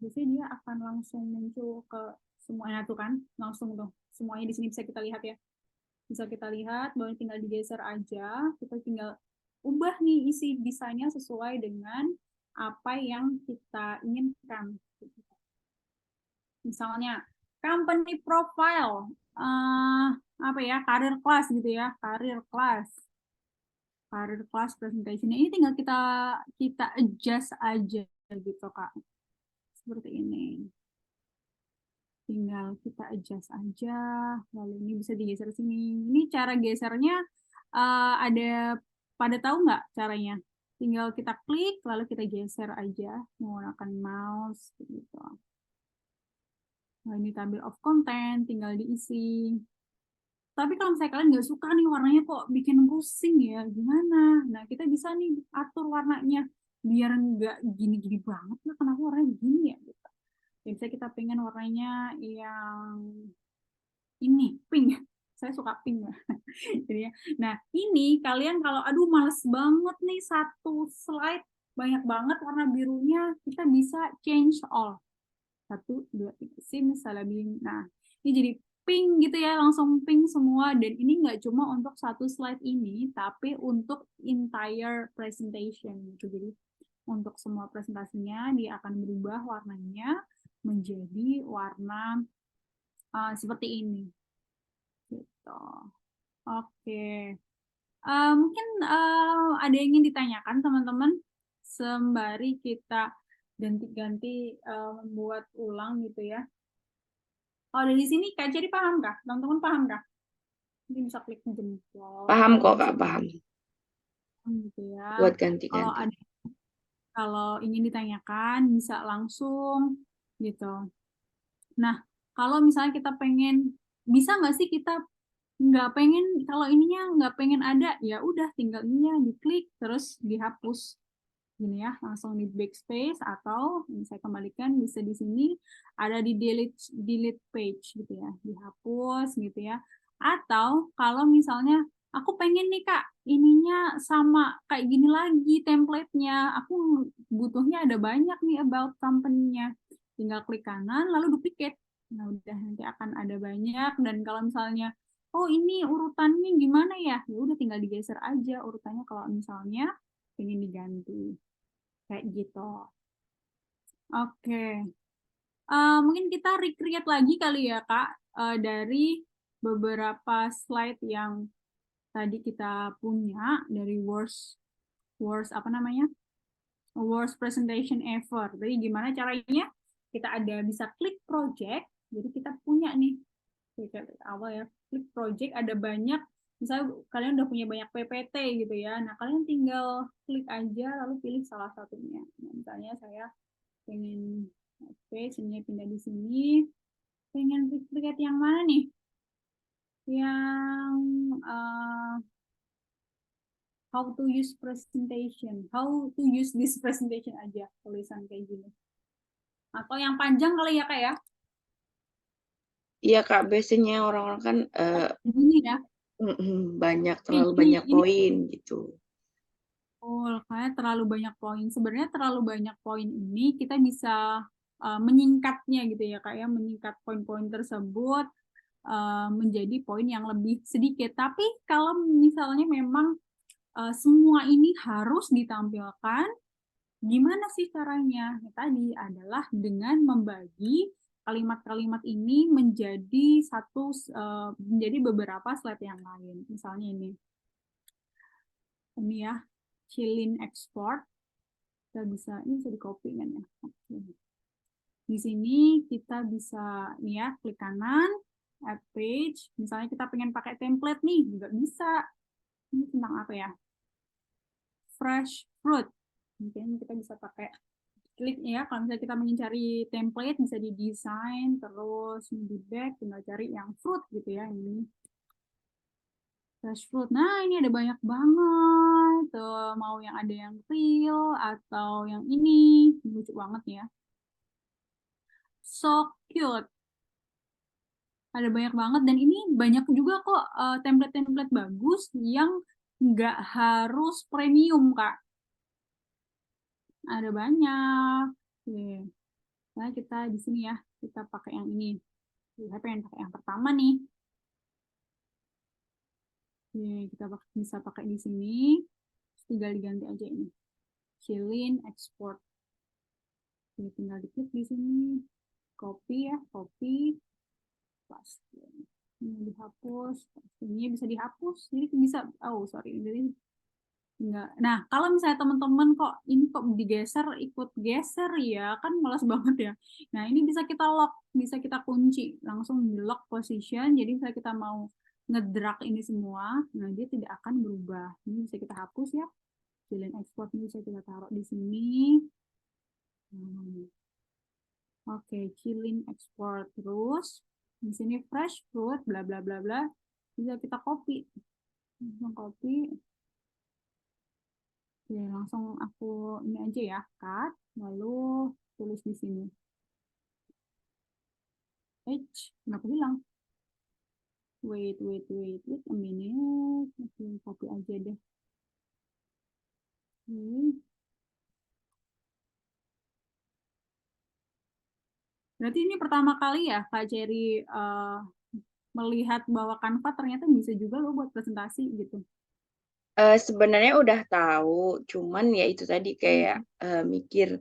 Biasanya dia akan langsung muncul ke semuanya tuh kan, langsung tuh. Semuanya di sini bisa kita lihat ya. Bisa kita lihat, bahwa tinggal digeser aja, kita tinggal ubah nih isi desainnya sesuai dengan apa yang kita inginkan. Misalnya, company profile, apa ya, karir kelas gitu ya, karir kelas presentation. Ini tinggal kita adjust aja gitu Kak, seperti ini. Tinggal kita adjust aja, lalu ini bisa digeser sini. Ini cara gesernya ada, pada tahu nggak caranya? Tinggal kita klik, lalu kita geser aja menggunakan mouse gitu. Nah, ini tabel of content, tinggal diisi. Tapi kalau misalnya kalian nggak suka nih warnanya kok bikin pusing ya, gimana? Nah, kita bisa nih atur warnanya biar nggak gini-gini banget. Nah, kenapa warnanya gini ya? Gitu. Ya, misalnya kita pengen warnanya yang ini, pink. Saya suka pink ya. Jadi ya. Nah, ini kalian kalau aduh males banget nih satu slide banyak banget warna birunya, kita bisa change all. 1, 2, 3, simsalabim. Nah, ini jadi pink gitu ya, langsung pink semua. Dan ini nggak cuma untuk satu slide ini, tapi untuk entire presentation gitu. Jadi untuk semua presentasinya dia akan berubah warnanya menjadi warna seperti ini. Gitu. Oke. Mungkin ada yang ingin ditanyakan teman-teman sembari kita ganti-ganti membuat ulang gitu ya. Oh, dari sini Kak Jadi paham kah? Teman-teman paham kah? Mungkin bisa klik jempol. Paham kok, Kak. Paham. Gitu ya. Buat Kalau ganti-ganti. ada, kalau ingin ditanyakan bisa langsung gitu. Nah, kalau misalnya kita pengen, bisa nggak sih kita nggak pengen, kalau ininya nggak pengen ada, ya udah tinggal ininya diklik terus dihapus. Gini ya, langsung di backspace atau saya kembalikan bisa di sini ada di delete page gitu ya, dihapus gitu ya. Atau kalau misalnya aku pengen nih Kak, ininya sama kayak gini lagi template-nya. Aku butuhnya ada banyak nih about company-nya. Tinggal klik kanan lalu duplicate. Nah, udah nanti akan ada banyak dan kalau misalnya oh ini urutannya gimana ya? Ya udah tinggal digeser aja urutannya kalau misalnya ingin diganti. Kayak gitu. Oke. Mungkin kita recreate lagi kali ya, Kak, dari beberapa slide yang tadi kita punya dari worst apa namanya? Worst presentation ever. Jadi gimana caranya? Kita ada bisa klik project. Jadi kita punya nih awal ya, klik project ada banyak. Misalnya kalian udah punya banyak PPT gitu ya. Nah, kalian tinggal klik aja lalu pilih salah satunya. Nah, misalnya saya pengen sini pindah di sini, pengen lihat yang mana nih, yang how to use presentation, how to use this presentation aja tulisan kayak gini, atau yang panjang kali ya Kak ya. Iya Kak, biasanya orang-orang kan Gini ya. terlalu Ini banyak poin gitu. kayak terlalu banyak poin. Sebenarnya terlalu banyak poin ini kita bisa menyingkatnya gitu ya Kak ya, menyingkat poin-poin tersebut menjadi poin yang lebih sedikit. Tapi kalau misalnya memang semua ini harus ditampilkan, gimana sih caranya? Ya, tadi adalah dengan membagi kalimat-kalimat ini menjadi menjadi beberapa slide yang lain. Misalnya ini ya, Shilin export. Ini bisa di copy kan ya. Oke. Di sini kita bisa nih ya, klik kanan, add page. Misalnya kita pengen pakai template nih, juga bisa. Ini tentang apa ya? Fresh fruit. Mungkin kita bisa pakai klik ya, kalau misalnya kita ingin cari template bisa di desain, terus di back tinggal cari yang fruit gitu ya, ini fresh fruit. Nah, ini ada banyak banget. Tuh, mau yang ada yang real atau yang ini. Lucu banget ya. So cute. Ada banyak banget dan ini banyak juga kok template-template bagus yang nggak harus premium, Kak. Ada banyak. Oke. Nah, kita di sini ya, kita pakai yang ini. Saya pengen pakai yang pertama nih. Oke, kita bisa pakai di sini. Tinggal diganti aja ini. Shilin export. Jadi tinggal diklik di sini. Copy ya, copy. Paste. Ini dihapus. Ini bisa dihapus. Jadi bisa, oh sorry. Jadi enggak. Nah, kalau misalnya teman-teman kok ini kok digeser, ikut geser ya, kan malas banget ya. Nah, ini bisa kita lock, bisa kita kunci, langsung di lock position. Jadi misalnya kita mau ngedrag ini semua, nah dia tidak akan berubah. Ini bisa kita hapus ya. Shilin export ini bisa kita taruh di sini. Oke, Shilin export terus. Di sini fresh fruit, bla bla bla bla. Bisa kita copy. Langsung copy. Oke, langsung aku ini aja ya, cut, lalu tulis di sini. Kenapa hilang? Wait a minute. Oke, copy aja deh. Berarti ini pertama kali ya Kak Cherry melihat bahwa Canva ternyata bisa juga loh buat presentasi gitu. Sebenarnya udah tahu, cuman ya itu tadi kayak mikir.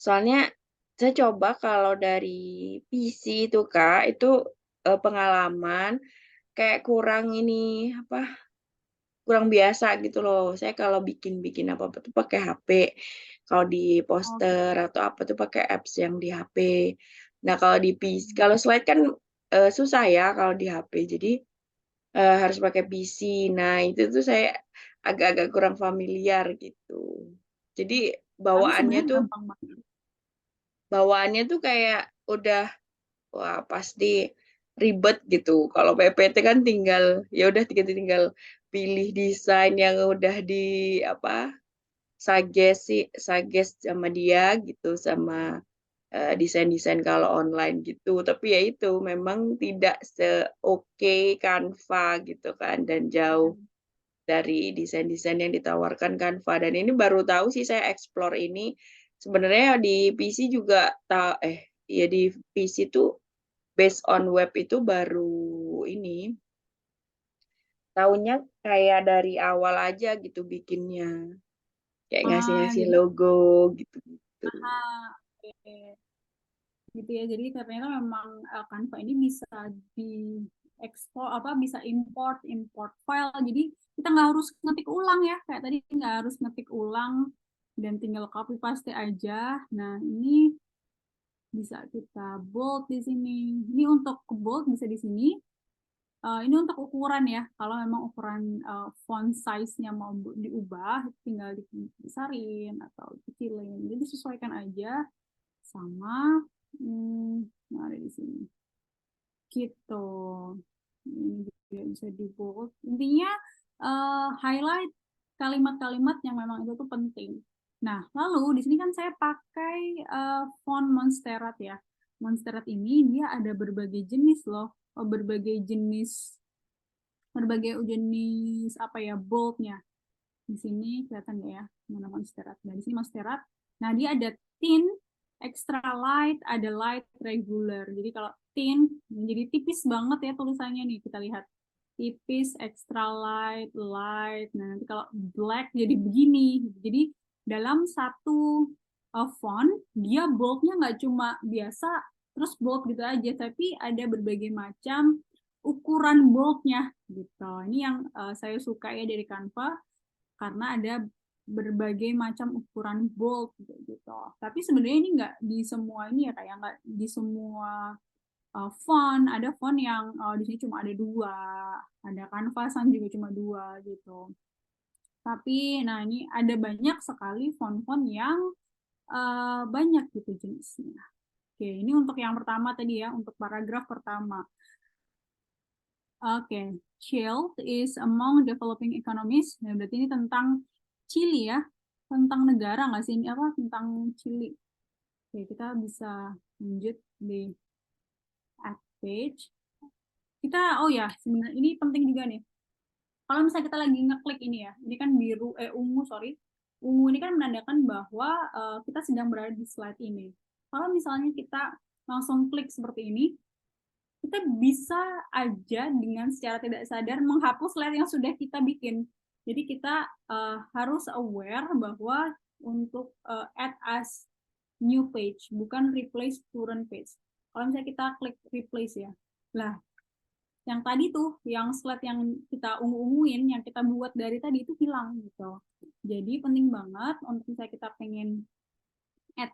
Soalnya saya coba kalau dari PC itu Kak, itu pengalaman kayak kurang ini apa, kurang biasa gitu loh. Saya kalau bikin-bikin apa-apa tuh pakai HP. Kalau di Oke. poster atau apa tuh pakai apps yang di HP. Nah, kalau di PC, kalau slide kan susah ya kalau di HP. Jadi harus pakai PC. Nah, itu tuh saya agak-agak kurang familiar gitu. Jadi Tapi bawaannya sebenarnya tuh gampang banget. bawaannya tuh kayak udah wah pasti ribet gitu. Kalau PPT kan tinggal ya udah tinggal pilih desain yang udah di apa suggest sama dia gitu, sama desain-desain kalau online gitu. Tapi ya itu memang tidak se-oke Canva gitu kan, dan jauh dari desain-desain yang ditawarkan Canva. Dan ini baru tahu sih, saya explore ini. Sebenarnya di PC juga ya di PC tuh based on web itu baru ini, tahunya kayak dari awal aja gitu bikinnya. Kayak ngasih-ngasih Jadi logo gitu-gitu. oke. Gitu ya. Jadi ternyata memang Canva ini bisa diekspor bisa import file. Jadi kita nggak harus ngetik ulang ya, kayak tadi nggak harus ngetik ulang dan tinggal copy paste aja. Nah, ini bisa kita bold di sini. Ini untuk bold bisa di sini. Ini untuk ukuran ya. Kalau memang ukuran font size-nya mau diubah, tinggal dibesarin atau kecilin. Jadi sesuaikan aja sama yang ada di sini. Gitu. Ini juga bisa di bold. Intinya highlight kalimat-kalimat yang memang itu tuh penting. Nah, lalu di sini kan saya pakai font Montserrat ya. Montserrat ini dia ada berbagai jenis loh, berbagai jenis apa ya, boldnya. Di sini kelihatan nggak ya, mana Montserrat. Nah, di sini Montserrat. Nah, dia ada thin, extra light, ada light, regular. Jadi kalau thin, jadi tipis banget ya tulisannya nih, kita lihat. Tipis, extra light, light. Nah, nanti kalau black jadi begini. Jadi dalam satu font, dia boldnya nggak cuma biasa, terus bold gitu aja, tapi ada berbagai macam ukuran boldnya gitu. Ini yang saya suka ya dari Canva, karena ada berbagai macam ukuran bold gitu. Tapi sebenarnya ini nggak di semua ini ya, kayak nggak di semua font. Ada font yang di sini cuma ada dua, ada kanvasan juga cuma dua gitu. Tapi nah ini ada banyak sekali font-font yang banyak gitu jenisnya. Oke, ini untuk yang pertama tadi ya, untuk paragraf pertama. Oke, Chile is among developing economies. Nah, berarti ini tentang Chili ya, tentang negara nggak sih ini, apa tentang Chili. Oke, kita bisa lanjut di add page. Kita, oh ya, sebenarnya ini penting juga nih. Kalau misalnya kita lagi ngeklik ini ya, ini kan ungu, sorry. Ungu ini kan menandakan bahwa kita sedang berada di slide ini. Kalau misalnya kita langsung klik seperti ini, kita bisa aja dengan secara tidak sadar menghapus slide yang sudah kita bikin. Jadi kita harus aware bahwa untuk add as new page, bukan replace current page. Kalau misalnya kita klik replace ya, lah yang tadi tuh, yang slide yang kita ungu-unguin, yang kita buat dari tadi itu hilang gitu. Jadi penting banget untuk misalnya kita pengen add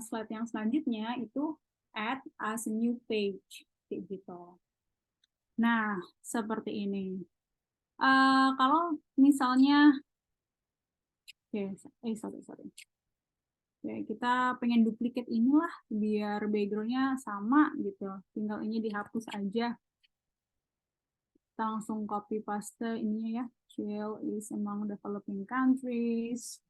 slide yang selanjutnya itu add as a new page kayak gitu. Nah, seperti ini. Kalau misalnya, sorry. Oke, kita pengen duplikat inilah biar backgroundnya sama gitu. Tinggal ini dihapus aja. Kita langsung copy paste ininya ya. Chile is among developing countries.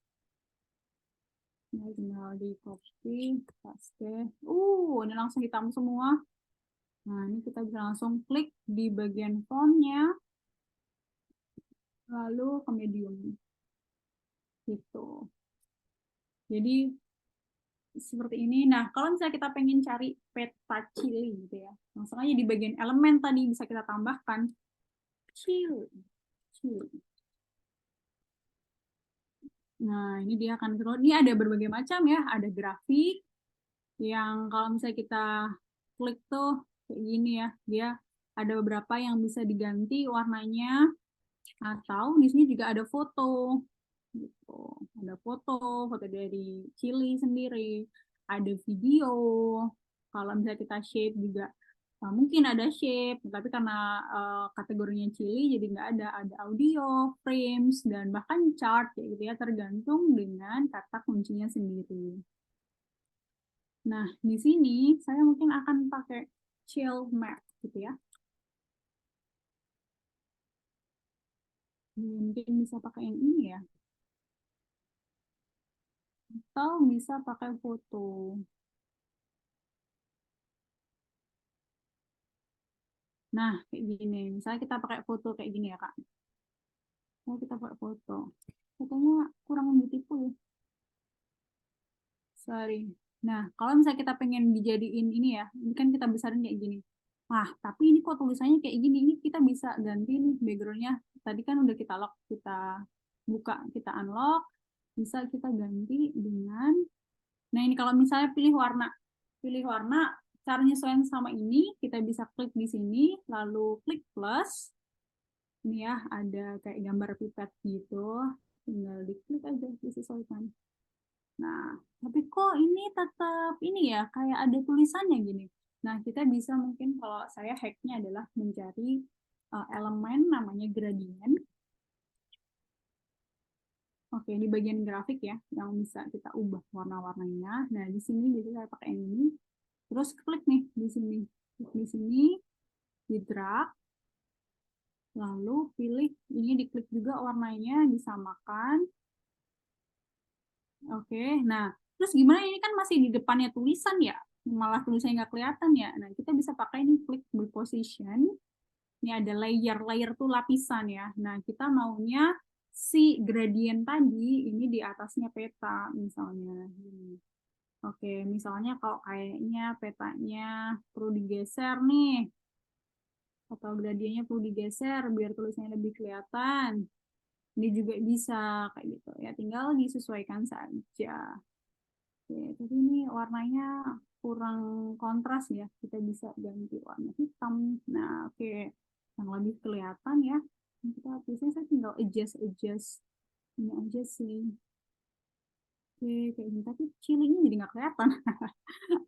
Nah, tinggal di copy paste. Ini langsung hitam semua. Nah, ini kita bisa langsung klik di bagian fontnya, lalu ke medium. Gitu. Jadi seperti ini. Nah, kalau misalnya kita pengen cari peta Chili gitu ya, langsung aja di bagian elemen tadi bisa kita tambahkan Chili. Nah, ini dia akan keluar. Ini ada berbagai macam ya. Ada grafik yang kalau misalnya kita klik tuh kayak gini ya. Dia ada beberapa yang bisa diganti warnanya. Atau di sini juga ada foto. Gitu. Ada foto dari Chili sendiri. Ada video. Kalau misalnya kita shape juga mungkin ada shape, tapi karena kategorinya Chili jadi nggak ada audio, frames, dan bahkan chart gitu ya, tergantung dengan kata kuncinya sendiri. Nah, di sini saya mungkin akan pakai chill map gitu ya. Mungkin bisa pakai yang ini ya. atau bisa pakai foto. Nah, kayak gini. Misalnya kita pakai foto kayak gini ya, Kak. Mau kita pakai foto. Fotonya kurang beautiful. Sorry. Nah, kalau misalnya kita pengen dijadiin ini ya, ini kan kita besarin kayak gini. Ah, tapi ini kok tulisannya kayak gini. Ini kita bisa ganti nih backgroundnya. Tadi kan udah kita lock, kita buka, kita unlock. Bisa kita ganti dengan, nah ini kalau misalnya pilih warna, cara nyesuaiin sama ini, kita bisa klik di sini, lalu klik plus. Ini ya, ada kayak gambar pipet gitu. Tinggal diklik aja, disesuaikan. Nah, tapi kok ini tetap ini ya, kayak ada tulisannya gini. Nah, kita bisa mungkin kalau saya hacknya adalah mencari elemen namanya gradient. Oke, di bagian grafik ya, yang bisa kita ubah warna-warnanya. Nah, di sini jadi saya pakai yang ini. Terus klik nih di sini. Klik di sini, di drag. Lalu pilih, ini diklik juga warnanya, disamakan. Oke, nah terus gimana ini kan masih di depannya tulisan ya, malah tulisannya nggak kelihatan ya. Nah kita bisa pakai ini klik position. Ini ada layer tuh lapisan ya. Nah kita maunya si gradient tadi ini di atasnya peta misalnya. Oke, misalnya kalau kayaknya petanya perlu digeser nih, atau gradiennya perlu digeser biar tulisannya lebih kelihatan. Ini juga bisa kayak gitu ya, tinggal disesuaikan saja. Oke, tapi ini warnanya kurang kontras ya. Kita bisa ganti warna hitam. Nah, oke. Yang lebih kelihatan ya. Kita biasanya saya tinggal adjust ini aja sih. Oke, kayak gini. Tapi cilinya jadi nggak kelihatan.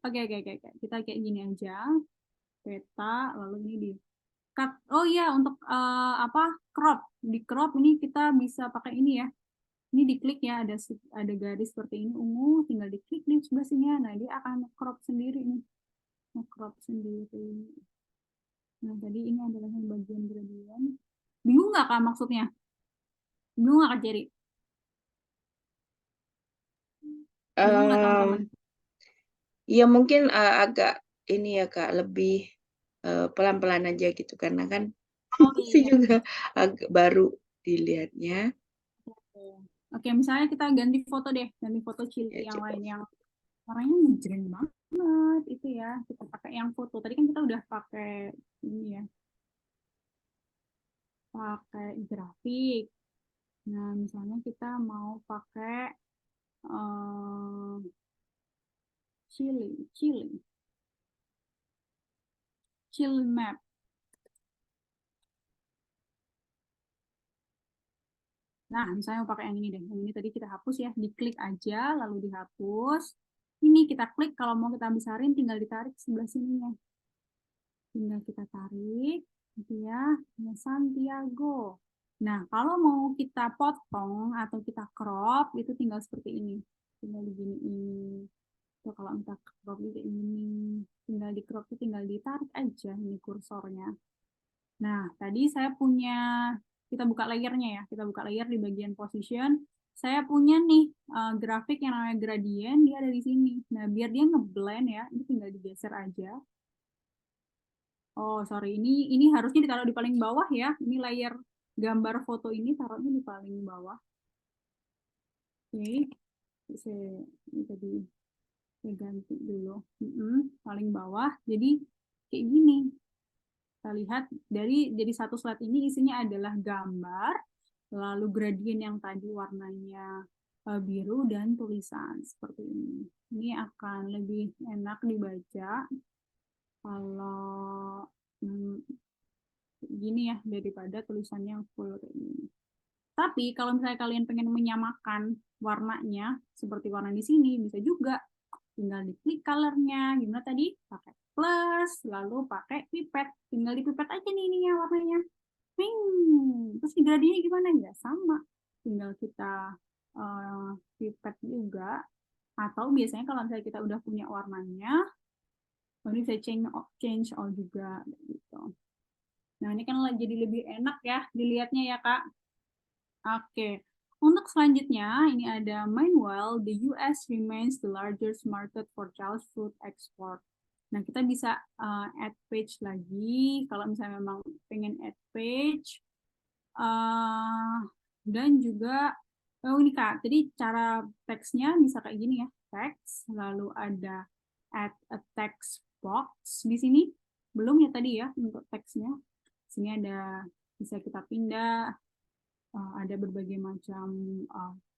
Oke. Kita kayak gini aja. Peta, lalu ini di cut. Oh iya, untuk apa? Crop. Di crop ini kita bisa pakai ini ya. Ini diklik ya, ada garis seperti ini ungu, tinggal diklik di sebelah sini ya. Nah, dia akan crop sendiri nih. Crop sendiri. Nah, tadi ini adalah yang bagian gradient. Bingung nggak Kak maksudnya? Bingung nggak Kak Jerry? Bingung nggak teman-teman? Ya mungkin agak ini ya Kak, lebih pelan-pelan aja gitu karena kan Oh sih iya. juga agak baru dilihatnya. Oke, misalnya kita ganti foto deh, ganti foto Chili Ya yang coba. lain yang warnanya ngejreng banget itu ya. Kita pakai yang foto. Tadi kan kita udah pakai ini ya, pakai grafik. Nah, misalnya kita mau pakai um, chill map. Nah, misalnya mau pakai yang ini deh. Yang ini tadi kita hapus ya, diklik aja lalu dihapus. Ini kita klik, kalau mau kita besarin tinggal ditarik sebelah sininya. Tinggal kita tarik, gitu ya. Santiago. Nah, kalau mau kita potong atau kita crop, itu tinggal seperti ini. Tinggal begini. So, kalau minta crop kayak ini, tinggal di crop, tinggal ditarik aja ini kursornya. Nah, tadi saya punya, kita buka layernya ya, kita buka layer di bagian position. Saya punya nih grafik yang namanya gradient, dia ada di sini. Nah, biar dia ngeblend ya, ini tinggal digeser aja. Oh, sorry, ini harusnya ditaruh di paling bawah ya. Ini layer gambar foto ini taruhnya di paling bawah. Oke, ini tadi saya ganti dulu. Paling bawah, jadi kayak gini. Kita lihat jadi satu slide ini isinya adalah gambar, lalu gradient yang tadi warnanya biru dan tulisan seperti ini. Ini akan lebih enak dibaca kalau gini ya daripada tulisannya yang full kayak gini. Tapi kalau misalnya kalian pengen menyamakan warnanya seperti warna di sini bisa juga tinggal diklik colornya. Gimana tadi? Pakai plus, lalu pakai pipet. Tinggal dipipet aja nih ininya warnanya. Terus di gradinya gimana? Ya sama. Tinggal kita pipet juga. Atau biasanya kalau misalnya kita udah punya warnanya, ini bisa change all juga gitu. Nah ini kan jadi lebih enak ya dilihatnya ya Kak. Oke. Untuk selanjutnya, ini ada meanwhile, the US remains the largest market for child food export. Nah, kita bisa add page lagi, kalau misalnya memang pengen add page. Dan juga, oh ini Kak, jadi cara teksnya bisa kayak gini ya, teks, lalu ada add a text box di sini, belum ya tadi ya untuk teksnya. Sini ada, bisa kita pindah, ada berbagai macam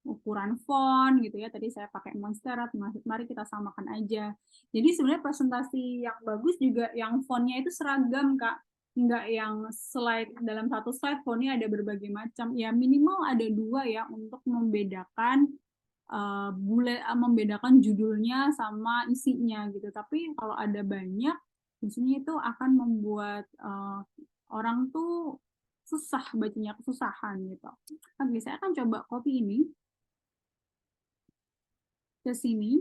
ukuran font gitu ya. Tadi saya pakai Monstera, mari kita samakan aja. Jadi sebenarnya presentasi yang bagus juga yang fontnya itu seragam Kak. Enggak yang slide, dalam satu slide fontnya ada berbagai macam. Ya minimal ada 2 ya untuk membedakan membedakan judulnya sama isinya gitu. Tapi kalau ada banyak, biasanya itu akan membuat orang tuh susah bacanya, kesusahan gitu. Oke, saya akan coba copy ini ke sini.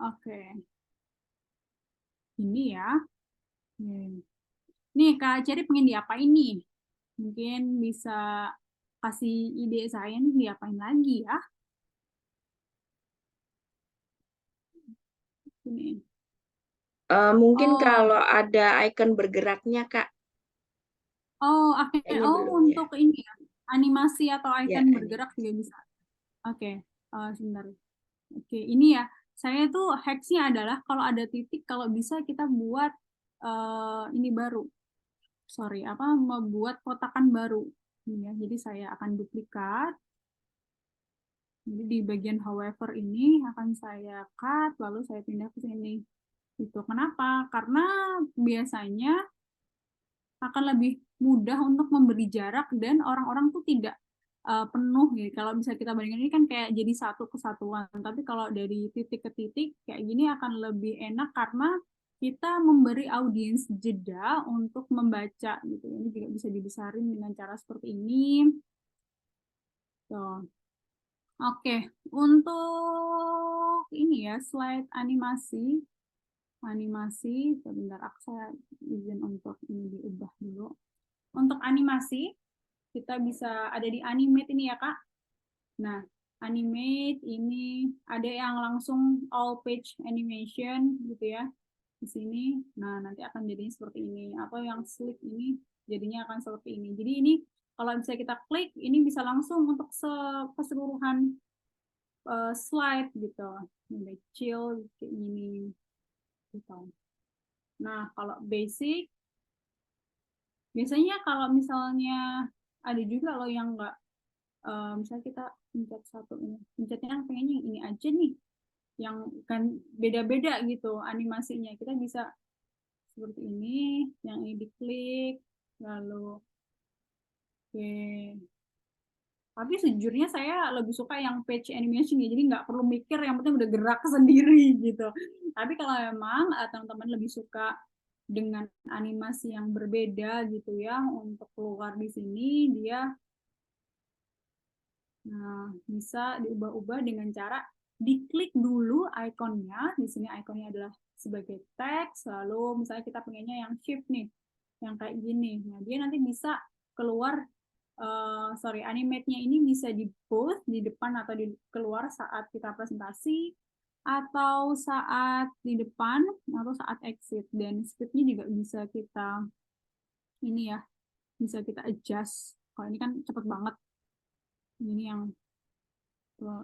Oke, ini ya. Nih, Kak Ceri pengen diapain nih? Mungkin bisa kasih ide saya nih diapain lagi ya? Ini. Mungkin Oh, kalau ada icon bergeraknya, Kak, oh, oke. kayaknya Oh, belum ya. untuk ini ya, animasi atau Ya, icon bergerak juga animasi. bisa. Oke, sebentar. Oke, ini ya. Saya tuh hacksnya adalah kalau ada titik, kalau bisa kita buat ini baru. Sorry, membuat kotakan baru. Ini ya, jadi saya akan duplikat. Jadi di bagian however ini akan saya cut, lalu saya pindah ke sini. Itu kenapa? Karena biasanya akan lebih mudah untuk memberi jarak dan orang-orang tuh tidak penuh gitu. Kalau bisa kita bandingkan ini kan kayak jadi satu kesatuan. Tapi kalau dari titik ke titik kayak gini akan lebih enak karena kita memberi audiens jeda untuk membaca gitu. Ini juga bisa dibesarin dengan cara seperti ini. Tuh. Oke, untuk ini ya slide animasi, sebentar aku saya izin untuk ini diubah dulu. Untuk animasi kita bisa ada di animate ini ya Kak. Nah, animate ini ada yang langsung all page animation gitu ya di sini. Nah, nanti akan jadinya seperti ini. Atau yang sleek ini jadinya akan seperti ini. Jadi ini kalau bisa kita klik, ini bisa langsung untuk keseluruhan slide gitu. Ini chill kayak gini gitu. Nah, kalau basic biasanya kalau misalnya ada juga loh yang enggak, misalnya kita pencet satu ini, pencetnya yang pengennya yang ini aja nih, yang kan beda-beda gitu animasinya. Kita bisa seperti ini, yang ini diklik, lalu oke. Tapi sejujurnya saya lebih suka yang page animation ya, jadi nggak perlu mikir, yang penting udah gerak sendiri gitu. Tapi kalau memang teman-teman lebih suka dengan animasi yang berbeda gitu ya, untuk keluar di sini dia bisa diubah-ubah dengan cara diklik dulu ikonnya. Di sini ikonnya adalah sebagai teks, lalu misalnya kita pengennya yang shift nih, yang kayak gini. Nah, dia nanti bisa keluar, animate-nya ini bisa di post di depan atau di keluar saat kita presentasi, atau saat di depan, atau saat exit. Dan speed-nya juga bisa kita ini ya, bisa kita adjust. Kalau ini kan cepet banget. Ini yang gitu.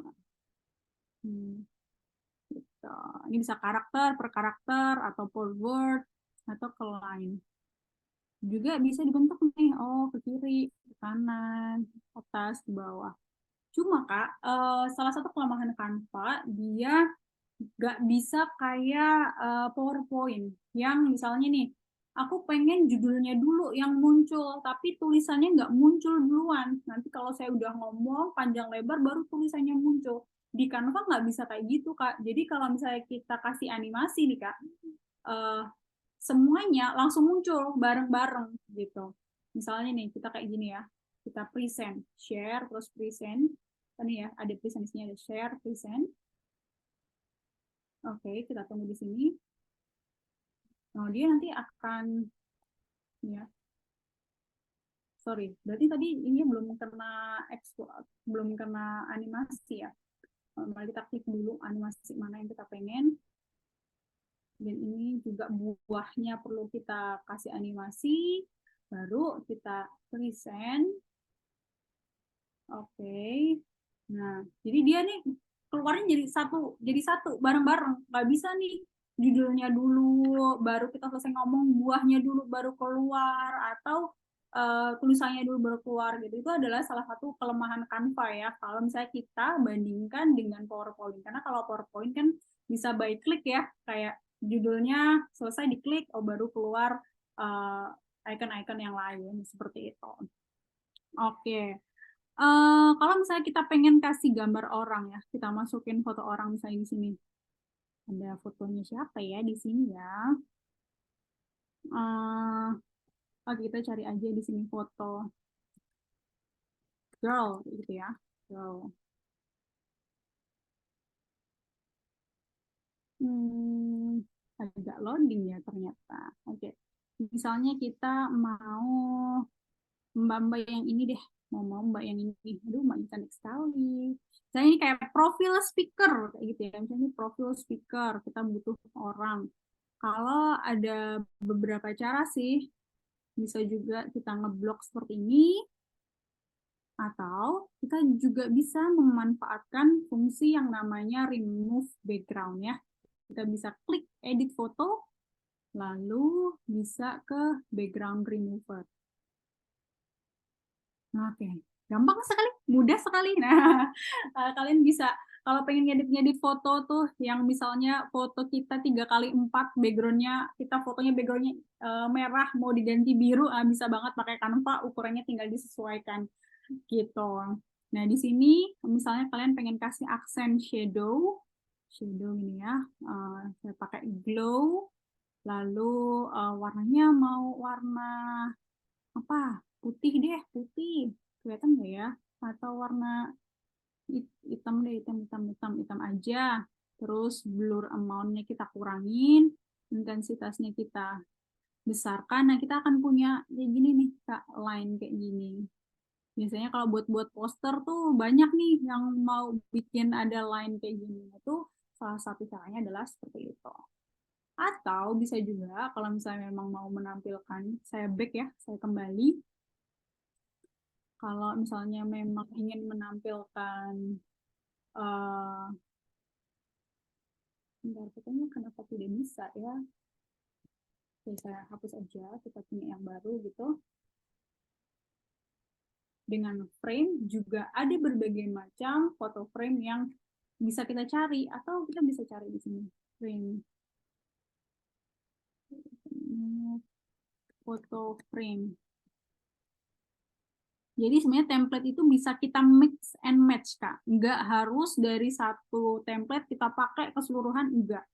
Ini bisa karakter per karakter atau per word atau ke line. Juga bisa dibentuk nih, ke kiri, ke kanan, ke atas, ke bawah. Cuma Kak, salah satu kelemahan Canva, dia nggak bisa kayak PowerPoint yang misalnya nih, aku pengen judulnya dulu yang muncul, tapi tulisannya nggak muncul duluan. Nanti kalau saya udah ngomong panjang lebar, baru tulisannya muncul. Di Canva nggak bisa kayak gitu, Kak. Jadi kalau misalnya kita kasih animasi nih, Kak, eh, semuanya langsung muncul bareng-bareng gitu. Misalnya nih, kita kayak gini ya, kita present, share, terus present. Ini ya, ada present, di sini ada share, present. Oke, kita tunggu di sini. Nah, dia nanti akan ya sorry, berarti tadi ini belum kena export, belum kena animasi ya. Mari kita klik dulu animasi mana yang kita pengen. Dan ini juga buahnya perlu kita kasih animasi, baru kita present. Oke. Nah, jadi dia nih keluarnya jadi satu bareng-bareng. Nggak bisa nih judulnya dulu, baru kita selesai ngomong, buahnya dulu baru keluar, atau tulisannya dulu baru keluar gitu. Itu adalah salah satu kelemahan Canva ya. Kalau misalnya kita bandingkan dengan PowerPoint, karena kalau PowerPoint kan bisa by click ya, kayak judulnya selesai diklik, oh baru keluar icon-icon yang lain seperti itu. Oke. Kalau misalnya kita pengen kasih gambar orang ya, kita masukin foto orang misalnya di sini. Ada fotonya siapa ya di sini ya? Oke, kita cari aja di sini foto girl gitu ya. Girl. Agak loading ya ternyata. Oke. Misalnya kita mau mbak-mbak yang ini deh, mau mbak yang ini. Aduh, mbaknya cantik sekali. Misalnya ini kayak profil speaker kayak gitu ya. Misalnya ini profil speaker, kita butuh orang. Kalau ada beberapa cara sih, bisa juga kita ngeblok seperti ini, atau kita juga bisa memanfaatkan fungsi yang namanya remove background ya. Kita bisa klik edit foto, lalu bisa ke background remover. Oke, gampang sekali, mudah sekali. Nah, kalian bisa kalau pengen ngedit-ngedit foto tuh yang misalnya foto kita 3x4 backgroundnya, kita fotonya backgroundnya merah mau diganti biru, bisa banget pakai Canva, ukurannya tinggal disesuaikan gitu. Nah, di sini misalnya kalian pengen kasih aksen shadow ini ya, saya pakai glow, lalu warnanya mau warna apa, putih deh, putih, kelihatan nggak ya, atau warna hitam deh, hitam aja. Terus blur amount-nya kita kurangin, intensitasnya kita besarkan. Nah, kita akan punya kayak gini nih Kak, line kayak gini. Biasanya kalau buat poster tuh banyak nih yang mau bikin ada line kayak gini. Itu salah satu caranya adalah seperti itu. Atau bisa juga kalau misalnya memang mau menampilkan, saya back ya, saya kembali. Kalau misalnya memang ingin menampilkan bentar, katanya kenapa tidak bisa ya. Oke, saya hapus aja, kita punya yang baru gitu. Dengan frame juga ada berbagai macam foto frame yang bisa kita cari, atau kita bisa cari di sini frame, foto frame. Jadi sebenarnya template itu bisa kita mix and match, Kak. Nggak harus dari satu template kita pakai keseluruhan, enggak.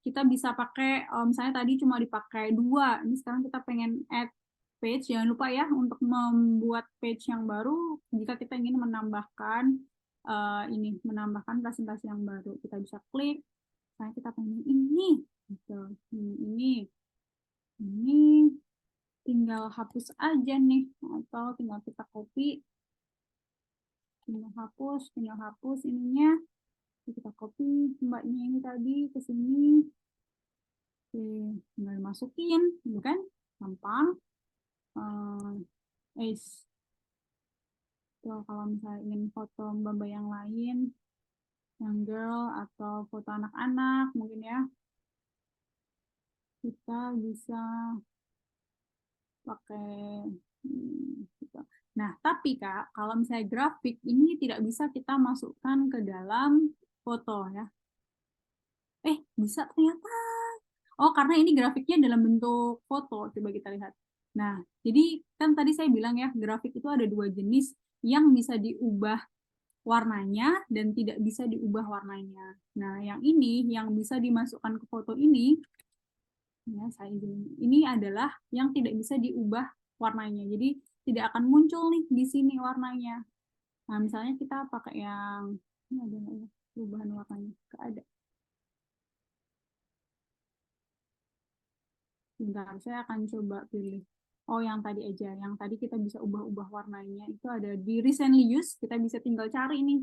Kita bisa pakai, misalnya tadi cuma dipakai 2, ini sekarang kita pengen add page, jangan lupa ya untuk membuat page yang baru, jika kita ingin menambahkan menambahkan presentasi yang baru, kita bisa klik, misalnya kita pengen ini, gitu. ini tinggal hapus aja nih, atau tinggal kita copy, tinggal hapus ininya, kita copy mbaknya ini tadi ke sini, tinggal masukin, bukan gampang. Kalau misalnya ingin foto mbak yang lain, yang girl atau foto anak-anak mungkin ya, kita bisa pakai gitu. Nah, tapi Kak, kalau misalnya grafik ini tidak bisa kita masukkan ke dalam foto ya. Bisa ternyata. Oh, karena ini grafiknya dalam bentuk foto. Coba kita lihat. Nah, jadi kan tadi saya bilang ya, grafik itu ada 2 jenis yang bisa diubah warnanya dan tidak bisa diubah warnanya. Nah, yang ini yang bisa dimasukkan ke foto ini, ya saya ini adalah yang tidak bisa diubah warnanya. Jadi tidak akan muncul nih di sini warnanya. Nah, misalnya kita pakai yang ini ada nggak ya perubahan warnanya? Nggak ada. Bentar, saya akan coba pilih Oh, yang tadi aja. Yang tadi kita bisa ubah-ubah warnanya. Itu ada di recently used. Kita bisa tinggal cari nih.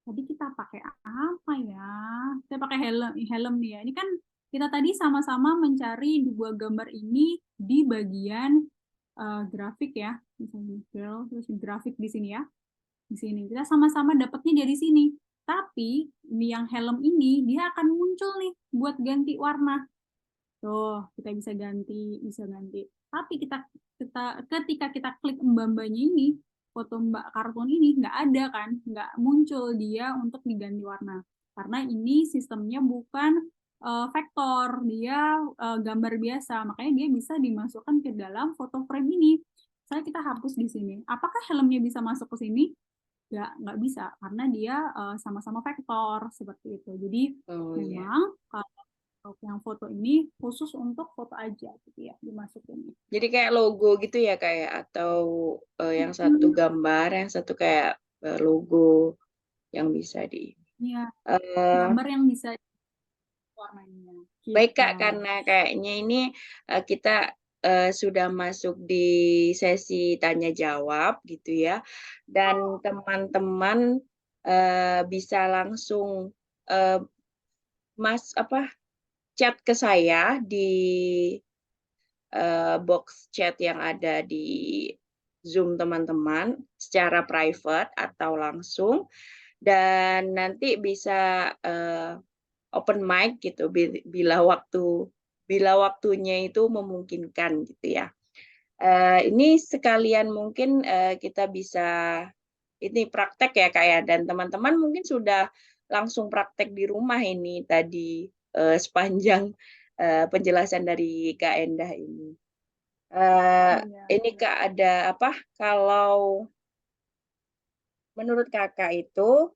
Tadi kita pakai apa ya? Kita pakai helm, helm nih ya. Ini kan kita tadi sama-sama mencari dua gambar ini di bagian grafik ya. Misalnya girl, terus grafik di sini ya. Di sini. Kita sama-sama dapatnya dari sini. Tapi ini yang helm ini dia akan muncul nih buat ganti warna. Tuh, kita bisa ganti, bisa ganti. Tapi ketika kita klik mbak-mbaknya ini, foto mbak kartun ini nggak ada kan, nggak muncul dia untuk diganti warna. Karena ini sistemnya bukan vektor, dia gambar biasa, makanya dia bisa dimasukkan ke dalam foto frame ini. Saya kita hapus di sini. Apakah helmnya bisa masuk ke sini? Nggak bisa, karena dia sama-sama vektor seperti itu. Jadi Oh ya. memang kalau yang foto ini khusus untuk foto aja gitu ya, dimasukin. Jadi kayak logo gitu ya kayak atau yang satu gambar, yang satu kayak logo yang bisa di. Ya, Eh, gambar yang bisa warnanya Baik gitu. Kak, karena kayaknya ini kita sudah masuk di sesi tanya jawab gitu ya, dan teman-teman bisa langsung eh, chat ke saya di box chat yang ada di Zoom teman-teman secara private atau langsung, dan nanti bisa open mic gitu bila waktunya itu memungkinkan gitu ya. Ini sekalian mungkin kita bisa ini praktek ya Kak ya, dan teman-teman mungkin sudah langsung praktek di rumah ini tadi sepanjang penjelasan dari Kak Endah ini. Iya, Ini Kak ada apa, kalau menurut Kakak itu